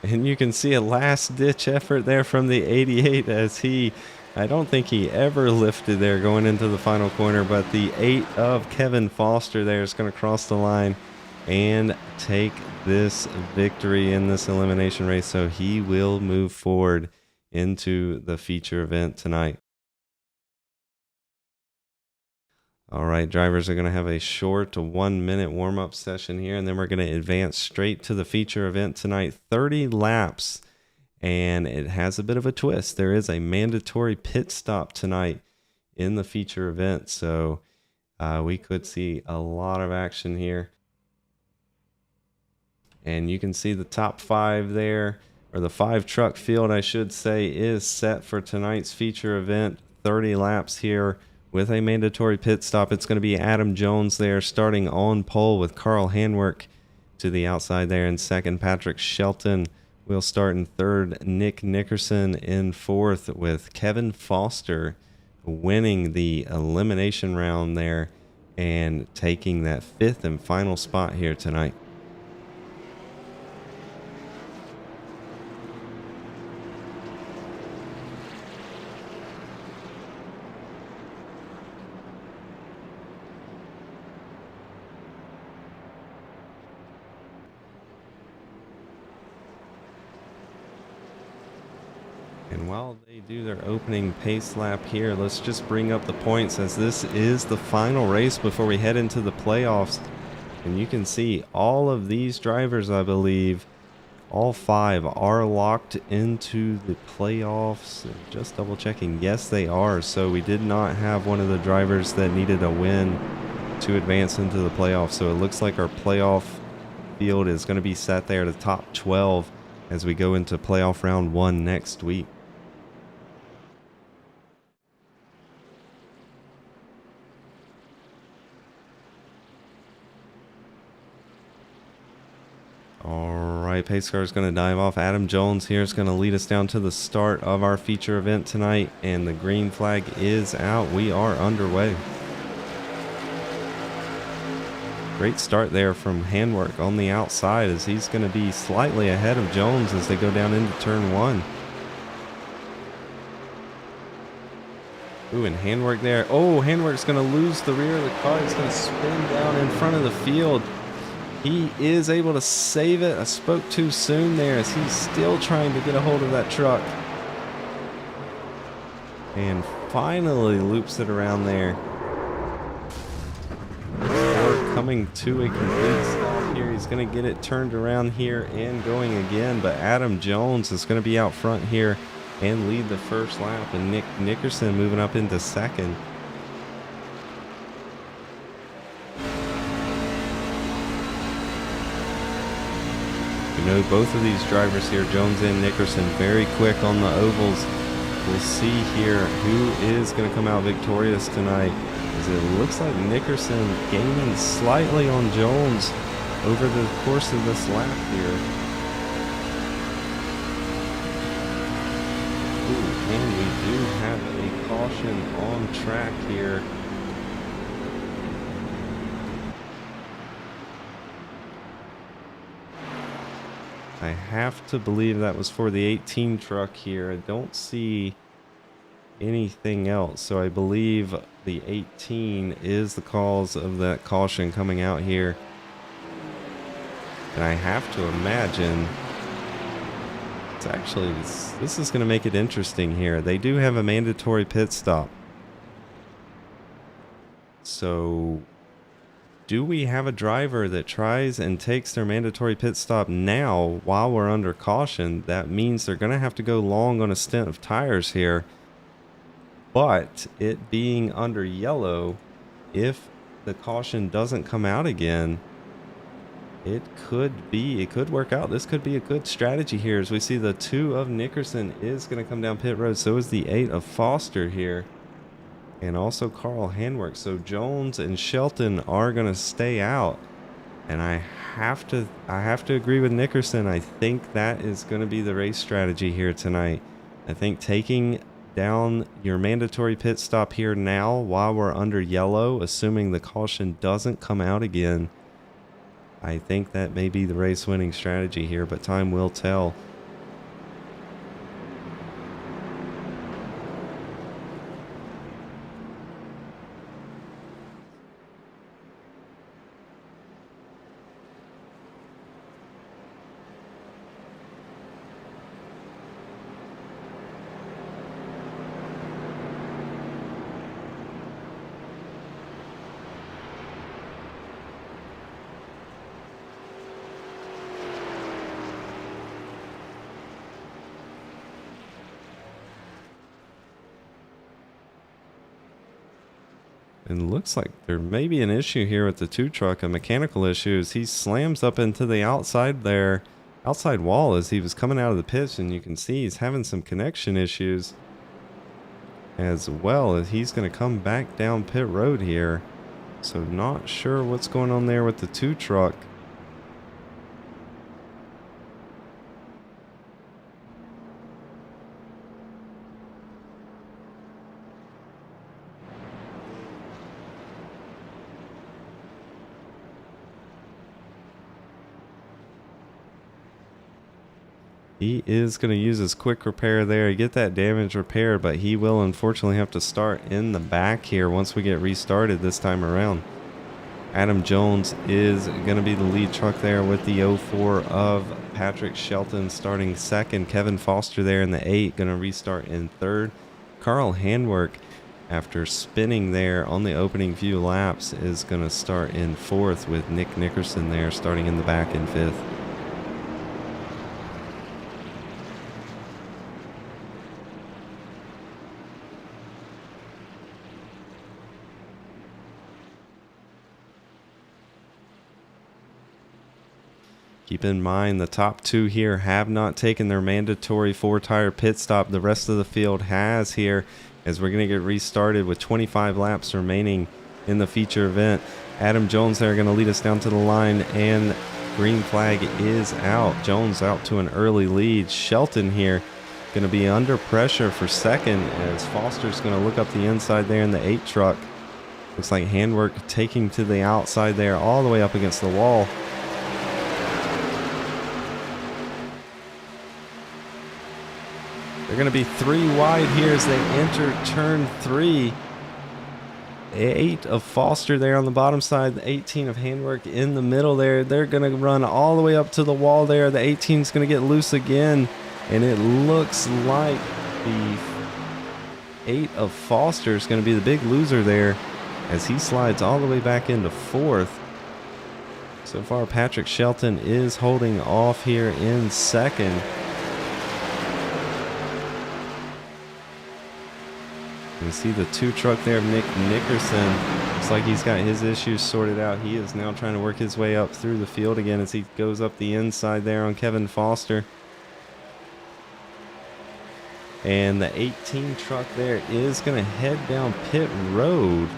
And you can see a last-ditch effort there from the 88 as I don't think he ever lifted there going into the final corner, but the 8 of Kevin Foster there is going to cross the line and take this victory in this elimination race. So he will move forward into the feature event tonight. All right, drivers are going to have a short 1-minute warm-up session here, and then we're going to advance straight to the feature event tonight. 30 laps, and it has a bit of a twist. There is a mandatory pit stop tonight in the feature event, so we could see a lot of action here. And you can see the top 5 there, or the 5 truck field, I should say, is set for tonight's feature event. 30 laps here with a mandatory pit stop. It's going to be Adam Jones there starting on pole with Carl Handwerk to the outside there in second. Patrick Shelton will start in third. Nick Nickerson in fourth, with Kevin Foster winning the elimination round there and taking that 5th and final spot here tonight. And while they do their opening pace lap here, let's just bring up the points, as this is the final race before we head into the playoffs. And you can see all of these drivers, I believe, all 5 are locked into the playoffs. Just double checking. Yes, they are. So we did not have one of the drivers that needed a win to advance into the playoffs. So it looks like our playoff field is going to be set there to top 12 as we go into playoff round 1 next week. All right, pace car is going to dive off. Adam Jones here is going to lead us down to the start of our feature event tonight, and the green flag is out. We are underway. Great start there from Handwerk on the outside, as he's going to be slightly ahead of Jones as they go down into turn 1. Ooh, and Handwerk there. Oh, Handwerk's going to lose the rear of the car. It's going to spin down in front of the field. He is able to save it. I spoke too soon there, as he's still trying to get a hold of that truck. And finally loops it around there. We're coming to a complete stop here. He's going to get it turned around here and going again. But Adam Jones is going to be out front here and lead the first lap. And Nick Nickerson moving up into second. You know, both of these drivers here, Jones and Nickerson, very quick on the ovals. We'll see here who is going to come out victorious tonight, as it looks like Nickerson gaining slightly on Jones over the course of this lap here. Ooh, and we do have a caution on track here. I have to believe that was for the 18 truck here. I don't see anything else, so I believe the 18 is the cause of that caution coming out here. And I have to imagine it's actually this is going to make it interesting here. They do have a mandatory pit stop. So do we have a driver that tries and takes their mandatory pit stop now while we're under caution? That means they're going to have to go long on a stint of tires here. But it being under yellow, if the caution doesn't come out again, it could work out. This could be a good strategy here, as we see the 2 of Nickerson is going to come down pit road. So is the 8 of Foster here, and also Carl Handwork. So Jones and Shelton are going to stay out, and I have to agree with Nickerson. I think that is going to be the race strategy here tonight. I think taking down your mandatory pit stop here now while we're under yellow, assuming the caution doesn't come out again, I think that may be the race winning strategy here, but time will tell. And looks like there may be an issue here with the 2 truck, a mechanical issue, as he slams up into the outside wall as he was coming out of the pits, and you can see he's having some connection issues as well, as he's going to come back down pit road here. So not sure what's going on there with the 2 truck. He is going to use his quick repair there to get that damage repaired, but he will unfortunately have to start in the back here once we get restarted this time around. Adam Jones is going to be the lead truck there with the 04 of Patrick Shelton starting second. Kevin Foster there in the 8 going to restart in third. Carl Handwork, after spinning there on the opening few laps, is going to start in fourth, with Nick Nickerson there starting in the back in fifth. Keep in mind the top 2 here have not taken their mandatory 4-tire pit stop. The rest of the field has here, as we're going to get restarted with 25 laps remaining in the feature event. Adam Jones there going to lead us down to the line, and green flag is out. Jones out to an early lead. Shelton here going to be under pressure for second, as Foster's going to look up the inside there in the 8 truck. Looks like Handwork taking to the outside there all the way up against the wall. They're going to be 3 wide here as they enter turn 3. 8 of Foster there on the bottom side, the 18 of Handwork in the middle there. They're going to run all the way up to the wall there. The 18 is going to get loose again, and it looks like the 8 of Foster is going to be the big loser there, as he slides all the way back into fourth. So far, Patrick Shelton is holding off here in second. You see the 2 truck there of Nick Nickerson. Looks like he's got his issues sorted out. He is now trying to work his way up through the field again as he goes up the inside there on Kevin Foster. And the 18 truck there is going to head down pit road.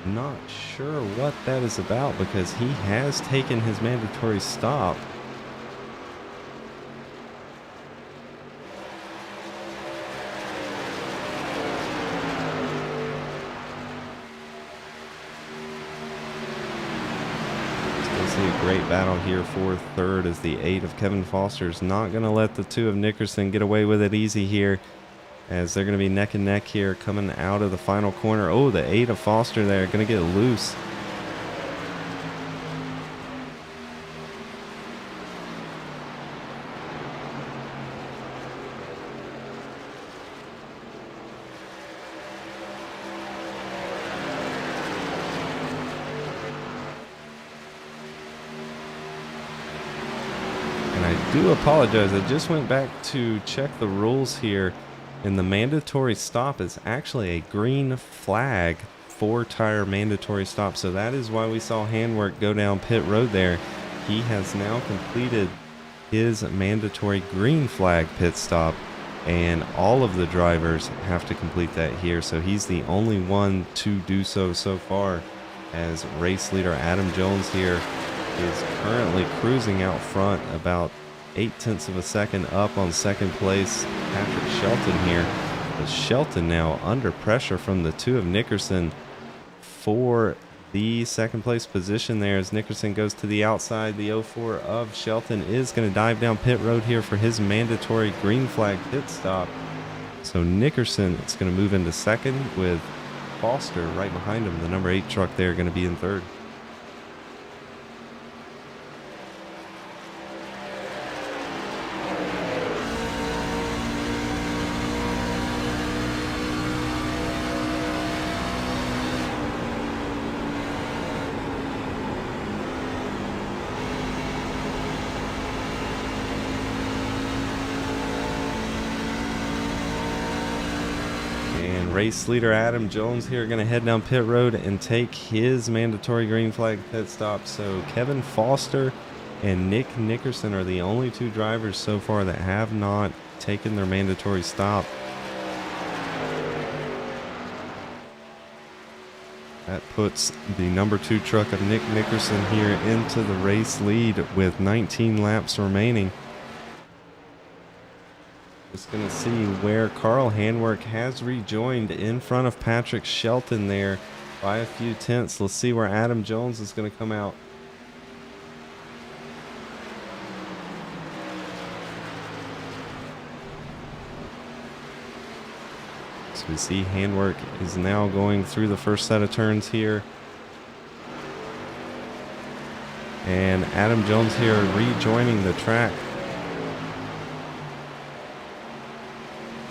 Not sure what that is about because he has taken his mandatory stop. Still see a great battle here for third as the 8 of Kevin Foster is not going to let the 2 of Nickerson get away with it easy here, as they're going to be neck and neck here coming out of the final corner. Oh, the 8 of Foster there going to get loose. And I do apologize. I just went back to check the rules here. And the mandatory stop is actually a green flag 4-tire mandatory stop. So that is why we saw Handwork go down pit road there. He has now completed his mandatory green flag pit stop, and all of the drivers have to complete that here. So he's the only one to do so far, as race leader Adam Jones here is currently cruising out front about 0.8 of a second up on second place Patrick Shelton here. But Shelton now under pressure from the 2 of Nickerson for the second place position there, as Nickerson goes to the outside. The 04 of Shelton is going to dive down pit road here for his mandatory green flag pit stop. So Nickerson is going to move into second with Foster right behind him. The number 8 truck there going to be in third. Race leader Adam Jones here going to head down pit road and take his mandatory green flag pit stop. So Kevin Foster and Nick Nickerson are the only 2 drivers so far that have not taken their mandatory stop. That puts the number 2 truck of Nick Nickerson here into the race lead with 19 laps remaining. Just going to see where Carl Handwork has rejoined in front of Patrick Shelton there by a few tenths. Let's see where Adam Jones is going to come out. So we see Handwork is now going through the first set of turns here. And Adam Jones here rejoining the track.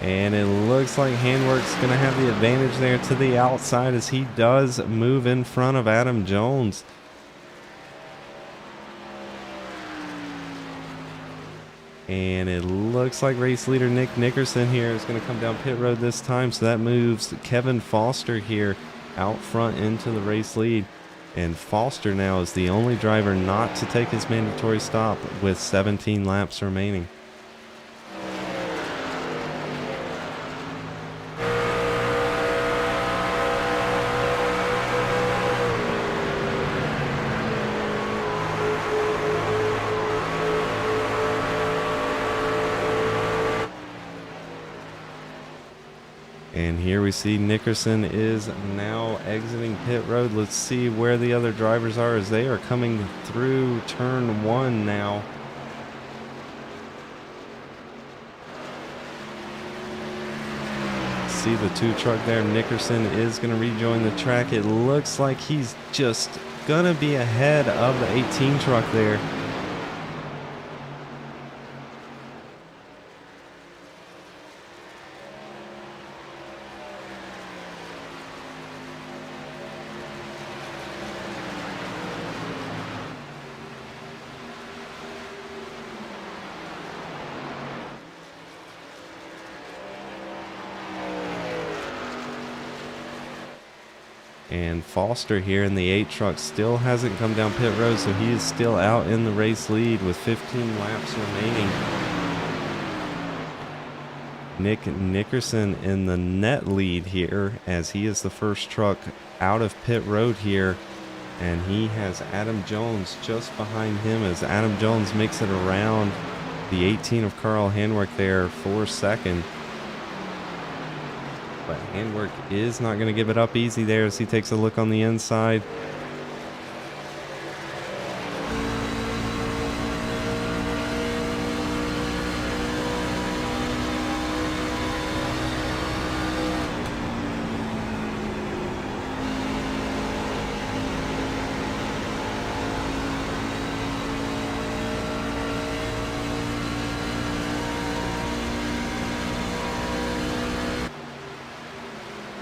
And it looks like Handwork's going to have the advantage there to the outside, as he does move in front of Adam Jones. And it looks like race leader Nick Nickerson here is going to come down pit road this time. So that moves Kevin Foster here out front into the race lead. And Foster now is the only driver not to take his mandatory stop with 17 laps remaining. And here we see Nickerson is now exiting pit road. Let's see where the other drivers are as they are coming through turn 1 now. See the 2 truck there. Nickerson is going to rejoin the track. It looks like he's just going to be ahead of the 18 truck there. And Foster here in the 8 truck still hasn't come down pit road, so he is still out in the race lead with 15 laps remaining. Nick Nickerson in the net lead here, as he is the first truck out of pit road here, and he has Adam Jones just behind him as Adam Jones makes it around the 18 of Carl Handwerk there for second. But Handwerk is not going to give it up easy there as he takes a look on the inside.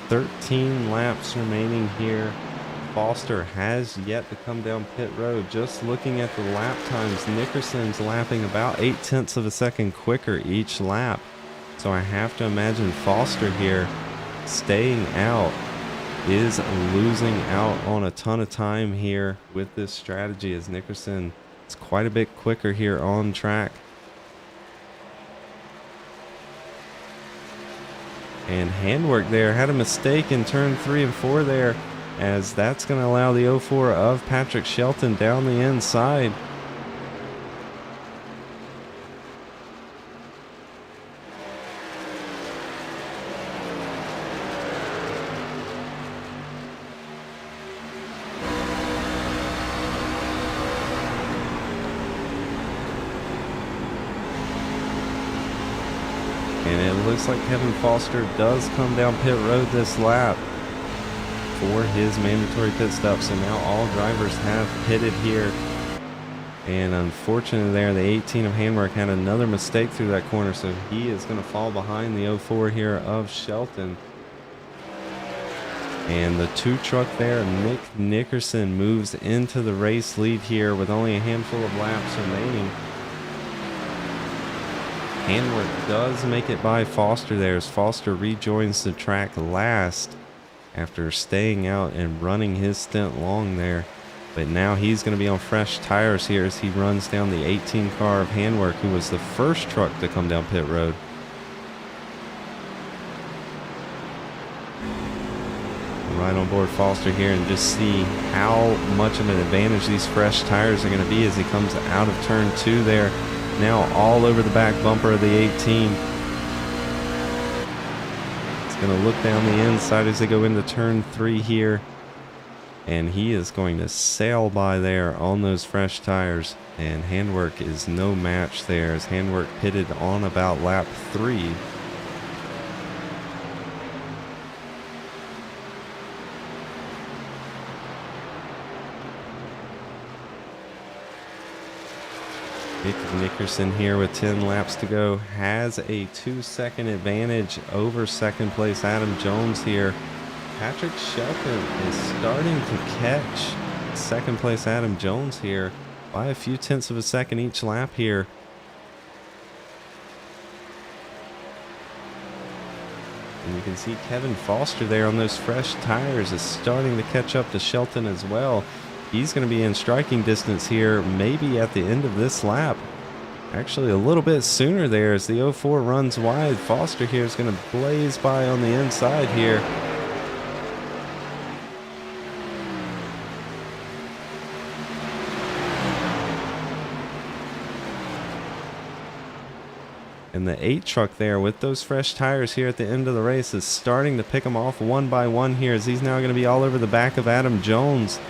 "13 laps remaining here." Foster has yet to come down pit road. Just looking at the lap times, Nickerson's lapping about 0.8 of a second quicker each lap. So I have to imagine Foster here staying out is losing out on a ton of time here with this strategy, as Nickerson is quite a bit quicker here on track. And Handwerk there had a mistake in turn 3 and 4 there, as that's going to allow the 04 of Patrick Shelton down the inside. And it looks like Kevin Foster does come down pit road this lap for his mandatory pit stop. So now all drivers have pitted here. And unfortunately there, the 18 of Handwerk had another mistake through that corner. So he is going to fall behind the 04 here of Shelton. And the 2 truck there, Nick Nickerson, moves into the race lead here with only a handful of laps remaining. Handwerk does make it by Foster there, as Foster rejoins the track last after staying out and running his stint long there. But now he's going to be on fresh tires here as he runs down the 18 car of Handwerk, who was the first truck to come down pit road. Right on board Foster here and just see how much of an advantage these fresh tires are going to be as he comes out of turn 2 there. Now all over the back bumper of the 18. It's going to look down the inside as they go into turn 3 here. And he is going to sail by there on those fresh tires. And Handwerk is no match there, as Handwerk pitted on about lap 3. Nick Nickerson here with 10 laps to go has a 2-second advantage over second place Adam Jones here. Patrick Shelton is starting to catch second place Adam Jones here by a few tenths of a second each lap here. And you can see Kevin Foster there on those fresh tires is starting to catch up to Shelton as well. He's going to be in striking distance here, maybe at the end of this lap. Actually, a little bit sooner there as the 04 runs wide. Foster here is going to blaze by on the inside here. And the 8 truck there with those fresh tires here at the end of the race is starting to pick them off one by one here, as he's now going to be all over the back of Adam Jones.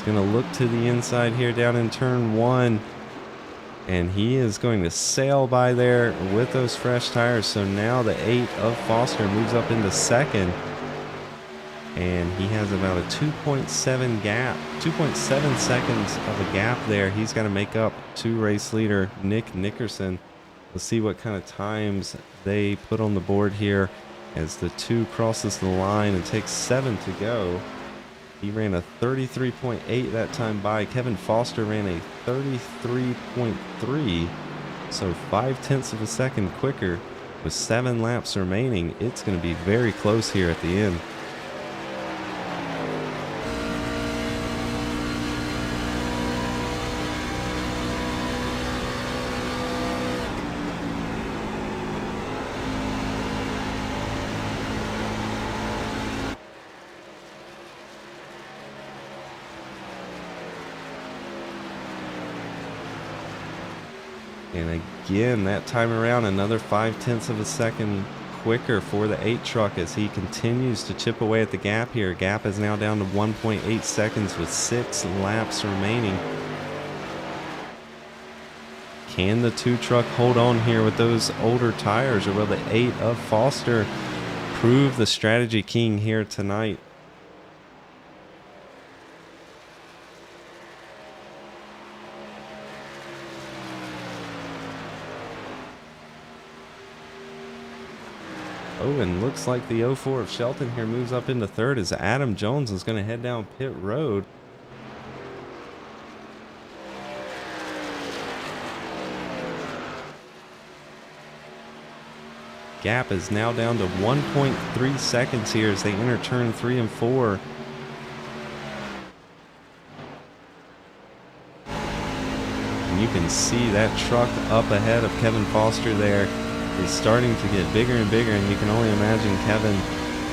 Going to look to the inside here down in turn 1, and he is going to sail by there with those fresh tires. So now the 8 of Foster moves up into second, and he has about a 2.7 seconds of a gap there. He's got to make up to race leader Nick Nickerson. Let's see what kind of times they put on the board here as the 2 crosses the line and takes 7 to go. He ran a 33.8 that time by. Kevin Foster ran a 33.3, so 0.5 of a second quicker with 7 laps remaining. It's going to be very close here at the end. And again, that time around, another 5/10 of a second quicker for the 8 truck as he continues to chip away at the gap here. Gap is now down to 1.8 seconds with 6 laps remaining. Can the 2 truck hold on here with those older tires, or will the 8 of Foster prove the strategy king here tonight? Oh, and looks like the 04 of Shelton here moves up into third as Adam Jones is going to head down pit road. Gap is now down to 1.3 seconds here as they enter turn 3 and 4. And you can see that truck up ahead of Kevin Foster there is starting to get bigger and bigger, and you can only imagine Kevin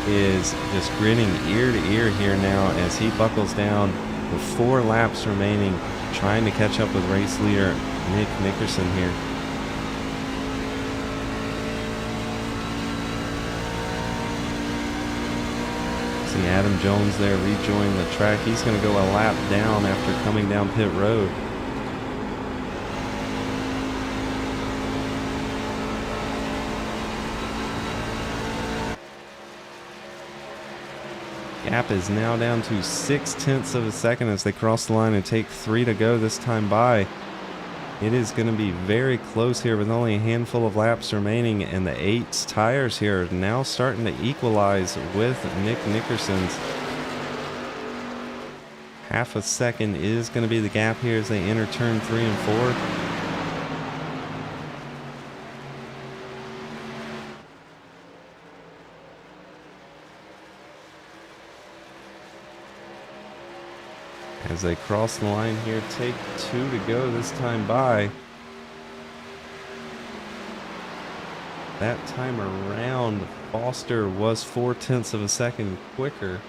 is just grinning ear to ear here now as he buckles down with 4 laps remaining, trying to catch up with race leader Nick Nickerson here. See Adam Jones there rejoin the track. He's going to go a lap down after coming down pit road. Gap is now down to 6/10 of a second as they cross the line and take 3 to go this time by. It is going to be very close here with only a handful of laps remaining, and the 8's tires here are now starting to equalize with Nick Nickerson's. Half a second is going to be the gap here as they enter turn 3 and 4. As they cross the line here, take 2 to go this time by. That time around, Foster was 4/10 of a second quicker.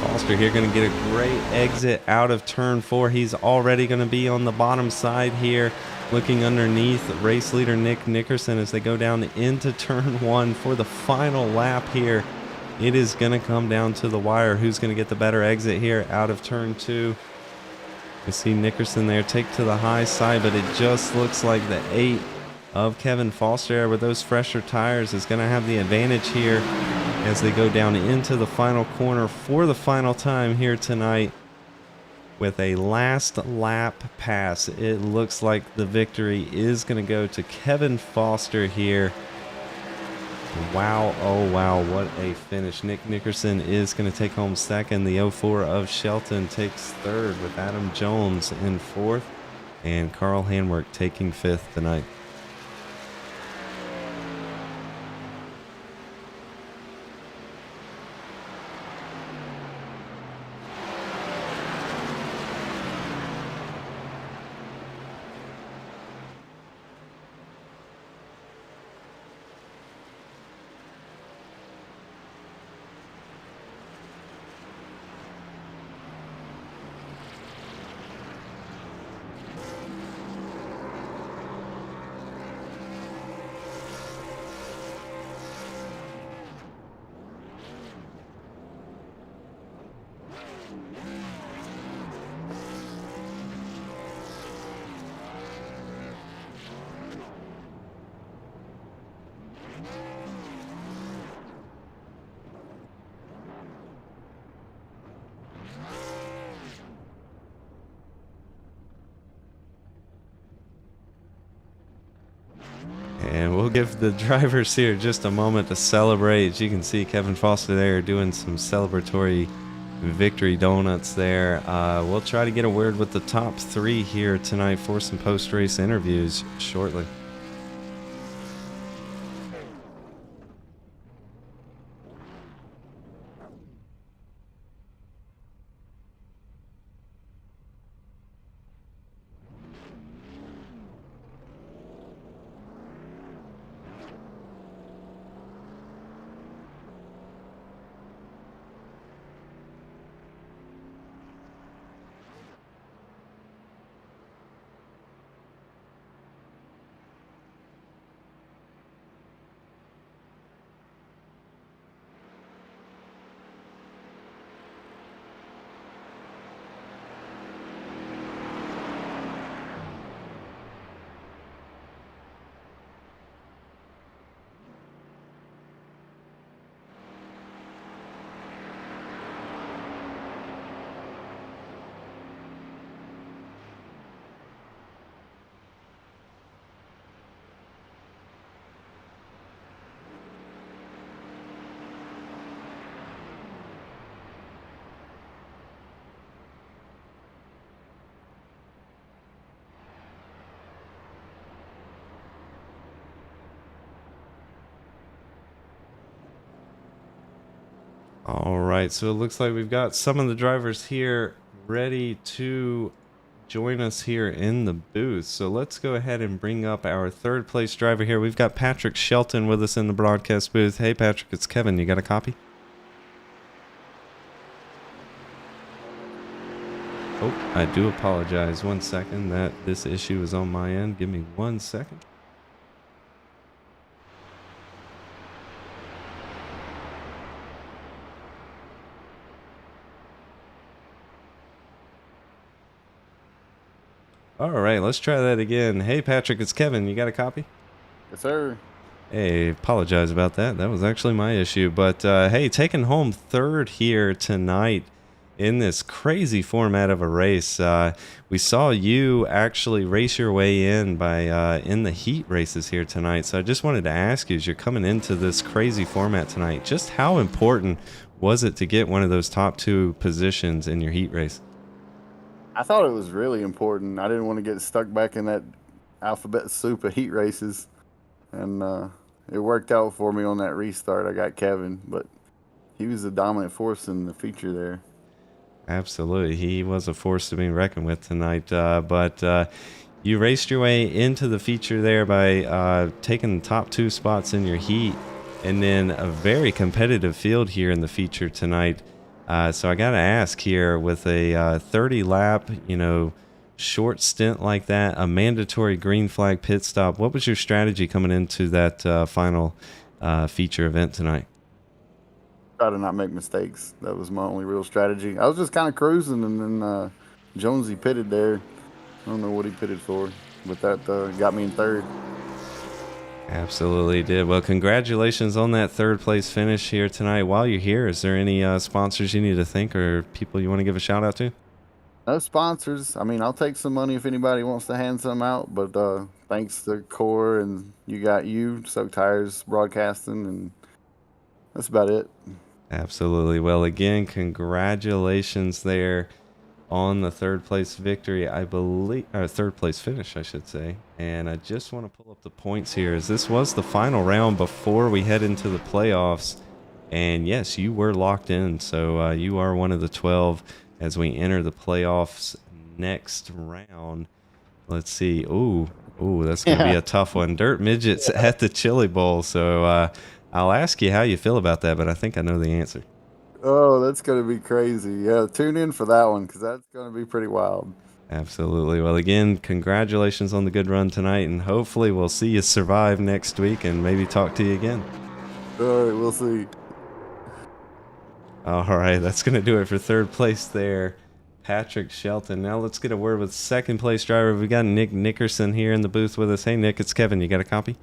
Foster here going to get a great exit out of turn 4. He's already going to be on the bottom side here, looking underneath race leader Nick Nickerson as they go down into turn 1 for the final lap here. It is going to come down to the wire. Who's going to get the better exit here out of turn 2? You see Nickerson there take to the high side, but it just looks like the 8 of Kevin Foster with those fresher tires is going to have the advantage here as they go down into the final corner for the final time here tonight. With a last lap pass, it looks like the victory is going to go to Kevin Foster here. Wow, oh wow, what a finish. Nick Nickerson is going to take home second. The 04 of Shelton takes third with Adam Jones in fourth, and Carl Handwerk taking fifth tonight. And we'll give the drivers here just a moment to celebrate. As you can see, Kevin Foster there doing some celebratory victory donuts there. We'll try to get a word with the top 3 here tonight for some post-race interviews shortly. All right, so it looks like we've got some of the drivers here ready to join us here in the booth. So let's go ahead and bring up our third place driver here. We've got Patrick Shelton with us in the broadcast booth. Hey, Patrick, it's Kevin. You got a copy? Oh, I do apologize. 1 second. That this issue is on my end. Give me 1 second. All right, let's try that again. Hey, Patrick, it's Kevin. You got a copy? Yes, sir. Hey, apologize about that. That was actually my issue. But hey, taking home third here tonight in this crazy format of a race. We saw you actually race your way in by in the heat races here tonight. So I just wanted to ask you, as you're coming into this crazy format tonight, just how important was it to get one of those top two positions in your heat race? I thought it was really important. I didn't want to get stuck back in that alphabet soup of heat races, and it worked out for me on that restart. I got Kevin, but he was the dominant force in the feature there. Absolutely. He was a force to be reckoned with tonight. But you raced your way into the feature there by taking the top two spots in your heat, and then a very competitive field here in the feature tonight. So I got to ask here, with a 30 lap, short stint like that, a mandatory green flag pit stop, what was your strategy coming into that final feature event tonight? Try to not make mistakes. That was my only real strategy. I was just kind of cruising, and then Jonesy pitted there. I don't know what he pitted for, but that got me in third. Absolutely did. Well, congratulations on that third place finish here tonight. While you're here, is there any sponsors you need to thank or people you want to give a shout out to? No sponsors. I mean, I'll take some money if anybody wants to hand some out, but thanks to Core and you, Soak Tires Broadcasting, and that's about it. Absolutely. Well, again, congratulations there on the third place victory, I believe, or third place finish, I should say. And I just want to pull up the points here, as this was the final round before we head into the playoffs. And yes, you were locked in, so you are one of the 12 as we enter the playoffs next round. Let's see. Ooh, that's going to be a tough one. Dirt Midgets at the Chili Bowl. So I'll ask you how you feel about that, but I think I know the answer. Oh, that's going to be crazy. Yeah, tune in for that one because that's going to be pretty wild. Absolutely. Well, again, congratulations on the good run tonight, and hopefully we'll see you survive next week and maybe talk to you again. All right, we'll see. All right, that's going to do it for third place there, Patrick Shelton. Now let's get a word with second place driver. We got Nick Nickerson here in the booth with us. Hey, Nick, it's Kevin. You got a copy?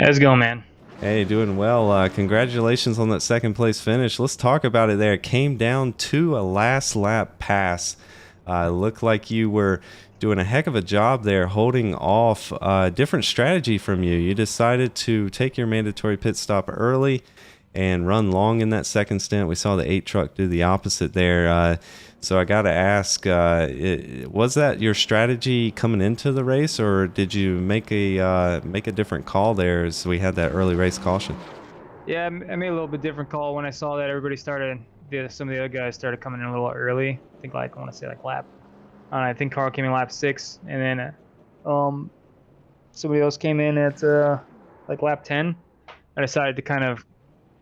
How's it going, man? Hey, doing well. Congratulations on that second place finish. Let's talk about it there. It came down to a last lap pass. Looked like you were doing a heck of a job there holding off a different strategy from you. You decided to take your mandatory pit stop early and run long in that second stint. We saw the 8 truck do the opposite there. So I got to ask, was that your strategy coming into the race, or did you make a different call there as we had that early race caution? Yeah, I made a little bit different call when I saw that everybody started. Some of the other guys started coming in a little early. I think I want to say lap. I think Carl came in lap 6, and then somebody else came in at lap 10. I decided to kind of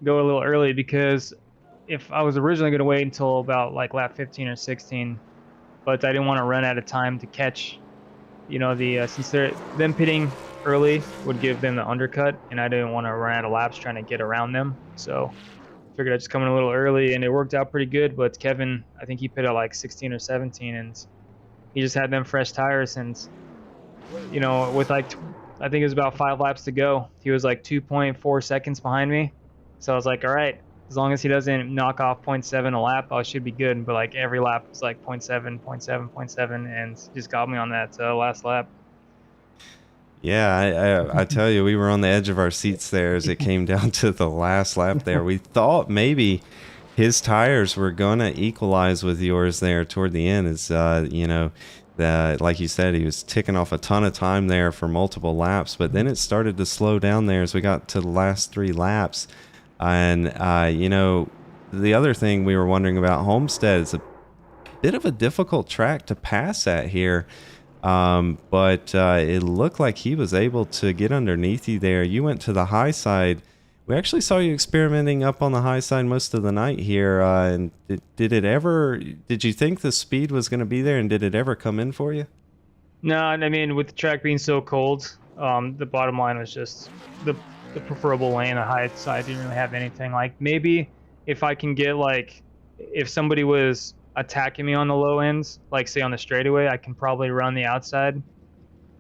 go a little early because if I was originally going to wait until about lap 15 or 16, but I didn't want to run out of time to catch, since them pitting early would give them the undercut, and I didn't want to run out of laps trying to get around them. So I figured I'd just come in a little early, and it worked out pretty good. But Kevin, I think he pit at 16 or 17, and he just had them fresh tires, and with I think it was about 5 laps to go, he was 2.4 seconds behind me. So I was like, all right, as long as he doesn't knock off 0.7 a lap, I should be good. But every lap was 0.7, 0.7, 0.7, and just got me on that last lap. Yeah, I tell you, we were on the edge of our seats there as it came down to the last lap there. We thought maybe his tires were going to equalize with yours there toward the end, as, that, like you said, he was ticking off a ton of time there for multiple laps, but then it started to slow down there as we got to the last 3 laps. And, the other thing we were wondering about Homestead is a bit of a difficult track to pass at here. But it looked like he was able to get underneath you there. You went to the high side. We actually saw you experimenting up on the high side most of the night here. And did you think the speed was going to be there, and did it ever come in for you? No, I mean, with the track being so cold, the bottom line was just the preferable lane. The high side didn't really have anything. Like, maybe if I can get, like, if somebody was attacking me on the low ends, like say on the straightaway, I can probably run the outside,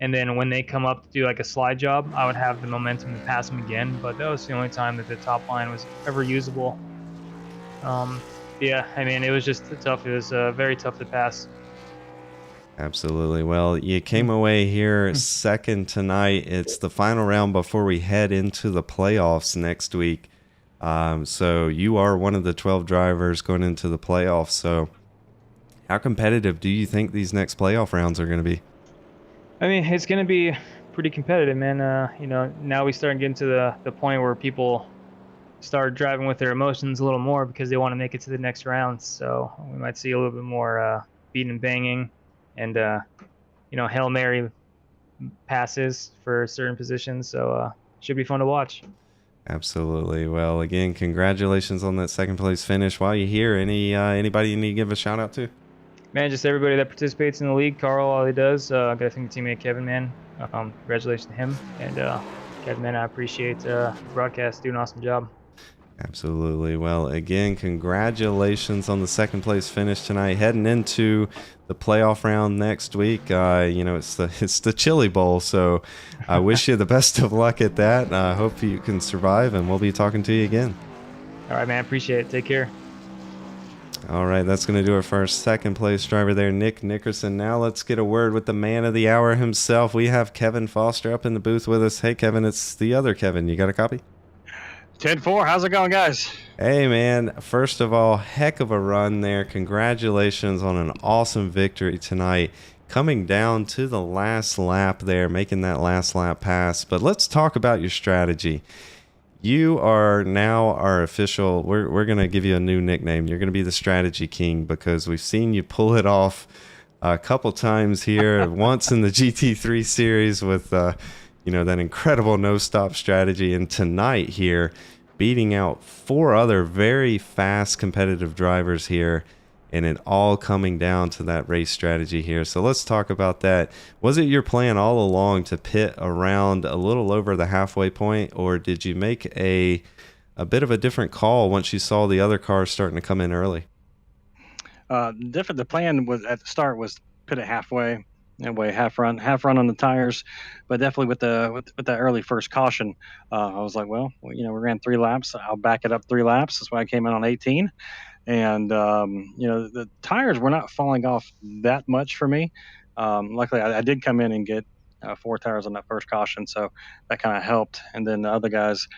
and then when they come up to do like a slide job, I would have the momentum to pass them again. But that was the only time that the top line was ever usable. Yeah, I mean, it was just tough. It was very tough to pass. Absolutely. Well, you came away here second tonight. It's the final round before we head into the playoffs next week. So you are one of the 12 drivers going into the playoffs. So how competitive do you think these next playoff rounds are going to be? I mean, it's going to be pretty competitive, man. Now we start getting to the point where people start driving with their emotions a little more because they want to make it to the next round. So we might see a little bit more beating and banging and, Hail Mary passes for certain positions. So should be fun to watch. Absolutely. Well, again, congratulations on that second place finish. While you're here, anybody you need to give a shout out to? Man, just everybody that participates in the league. Carl, all he does. I got to thank the teammate Kevin, man. Congratulations to him. And Kevin, man, I appreciate the broadcast. Doing an awesome job. Absolutely. Well, again, congratulations on the second place finish tonight. Heading into the playoff round next week. It's the Chili Bowl, so I wish you the best of luck at that. I hope you can survive, and we'll be talking to you again. All right, man. Appreciate it. Take care. All right, that's going to do it for our second place driver there, Nick Nickerson. Now let's get a word with the man of the hour himself. We have Kevin Foster up in the booth with us. Hey, Kevin, it's the other Kevin. You got a copy? 10-4, how's it going, guys? Hey, man. First of all, heck of a run there. Congratulations on an awesome victory tonight. Coming down to the last lap there, making that last lap pass. But let's talk about your strategy. You are now our official, we're going to give you a new nickname. You're going to be the Strategy King because we've seen you pull it off a couple times here. Once in the GT3 series with that incredible no-stop strategy, and tonight here beating out 4 other very fast competitive drivers here, and it all coming down to that race strategy here. So let's talk about that. Was it your plan all along to pit around a little over the halfway point, or did you make a bit of a different call once you saw the other cars starting to come in early? The plan was at the start was pit it halfway. That way, half run on the tires, but definitely with that early first caution, I was like, well, we ran 3 laps. I'll back it up 3 laps. That's why I came in on 18, and the tires were not falling off that much for me. Luckily, I did come in and get 4 tires on that first caution, so that kind of helped. And then the other guys,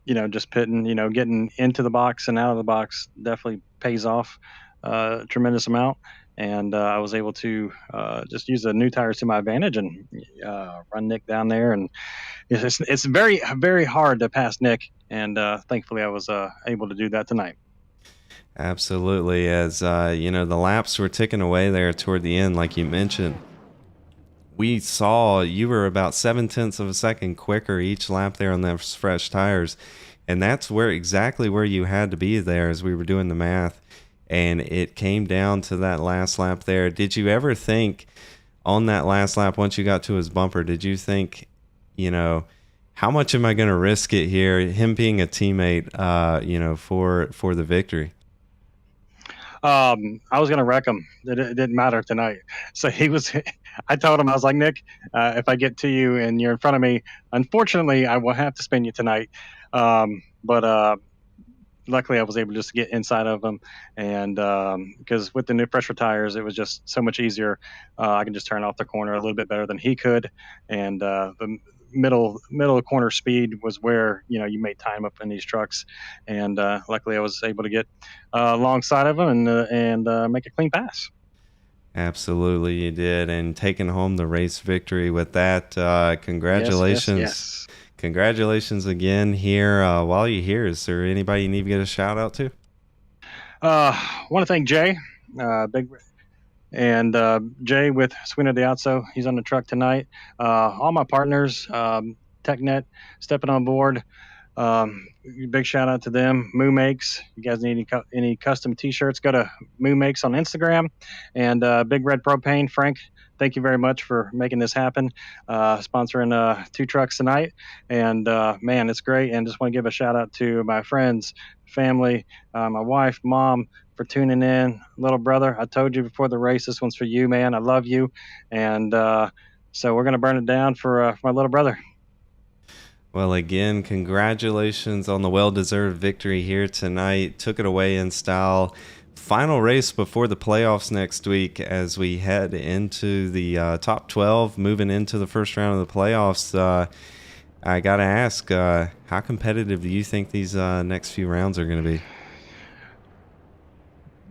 just pitting, getting into the box and out of the box definitely pays off a tremendous amount. And I was able to just use the new tires to my advantage and run Nick down there. And it's very, very hard to pass Nick. And thankfully, I was able to do that tonight. Absolutely. As the laps were ticking away there toward the end, like you mentioned, we saw you were about 0.7 of a second quicker each lap there on those fresh tires. And that's exactly where you had to be there as we were doing the math. And it came down to that last lap there. Did you ever think on that last lap, once you got to his bumper, did you think, how much am I going to risk it here? Him being a teammate, for the victory. I was going to wreck him. It didn't matter tonight. So I told him, I was like, Nick, if I get to you and you're in front of me, unfortunately, I will have to spin you tonight. But luckily, I was able just to get inside of them, and because with the new pressure tires, it was just so much easier. I can just turn off the corner a little bit better than he could, and the middle corner speed was where you made time up in these trucks, and luckily I was able to get alongside of him and make a clean pass. Absolutely, you did, and taking home the race victory with that. Congratulations. Yes. Congratulations again here. While you're here, is there anybody you need to get a shout out to? Want to thank Jay, big and Jay with Swing of the Outso. He's on the truck tonight. All my partners, TechNet, stepping on board. Big shout out to them. Moo Makes. You guys need any custom T-shirts? Go to Moo Makes on Instagram. And Big Red Propane, Frank. Thank you very much for making this happen. Sponsoring 2 trucks tonight, and man, it's great. And just want to give a shout out to my friends, family, my wife, mom, for tuning in. Little brother, I told you before the race, this one's for you, man. I love you, and so we're gonna burn it down for my little brother. Well, again, congratulations on the well-deserved victory here tonight. Took it away in style. Final race before the playoffs next week as we head into the top 12, moving into the first round of the playoffs. I got to ask, how competitive do you think these next few rounds are going to be?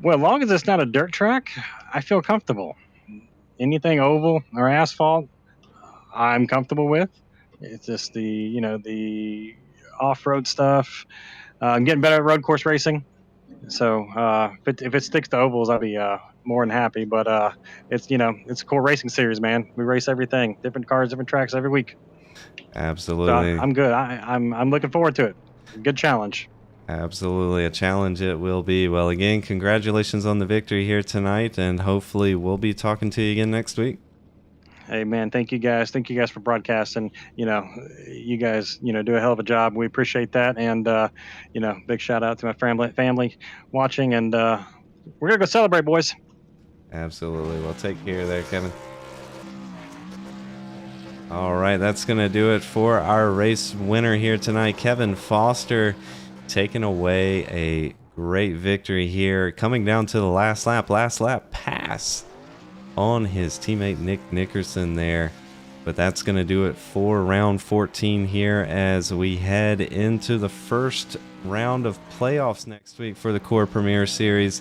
Well, as long as it's not a dirt track, I feel comfortable. Anything oval or asphalt, I'm comfortable with. It's just the off-road stuff. I'm getting better at road course racing. So if it sticks to ovals, I'll be more than happy. But it's a cool racing series, man. We race everything, different cars, different tracks every week. Absolutely. So I'm good. I'm looking forward to it. Good challenge. Absolutely, a challenge it will be. Well, again, congratulations on the victory here tonight, and hopefully we'll be talking to you again next week. Hey, man, thank you guys. Thank you guys for broadcasting. You guys, do a hell of a job. We appreciate that. And, big shout out to my family watching. And we're going to go celebrate, boys. Absolutely. Well, take care there, Kevin. All right, that's going to do it for our race winner here tonight, Kevin Foster, taking away a great victory here, coming down to the last lap pass on his teammate Nick Nickerson there. But that's going to do it for round 14 here as we head into the first round of playoffs next week for the Core Premier Series.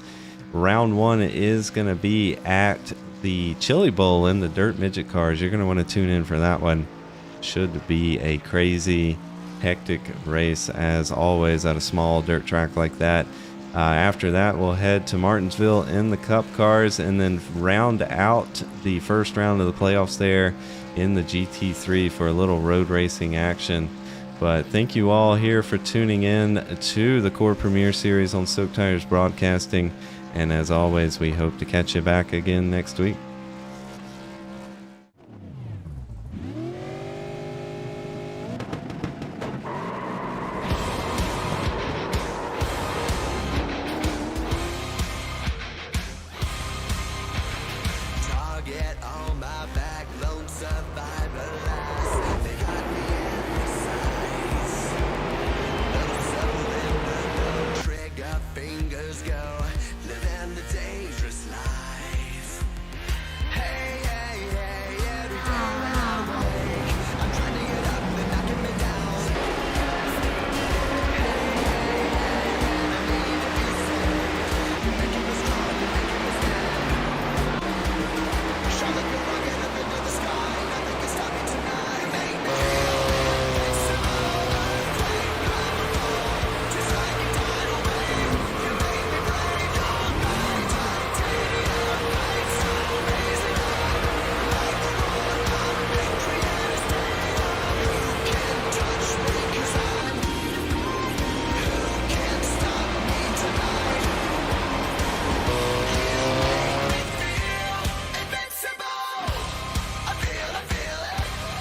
Round 1 is going to be at the Chili Bowl in the Dirt Midget cars. You're going to want to tune in for that one. Should be a crazy, hectic race as always at a small dirt track like that. After that, we'll head to Martinsville in the Cup cars and then round out the first round of the playoffs there in the GT3 for a little road racing action. But thank you all here for tuning in to the Core Premier Series on Soak Tires Broadcasting. And as always, we hope to catch you back again next week.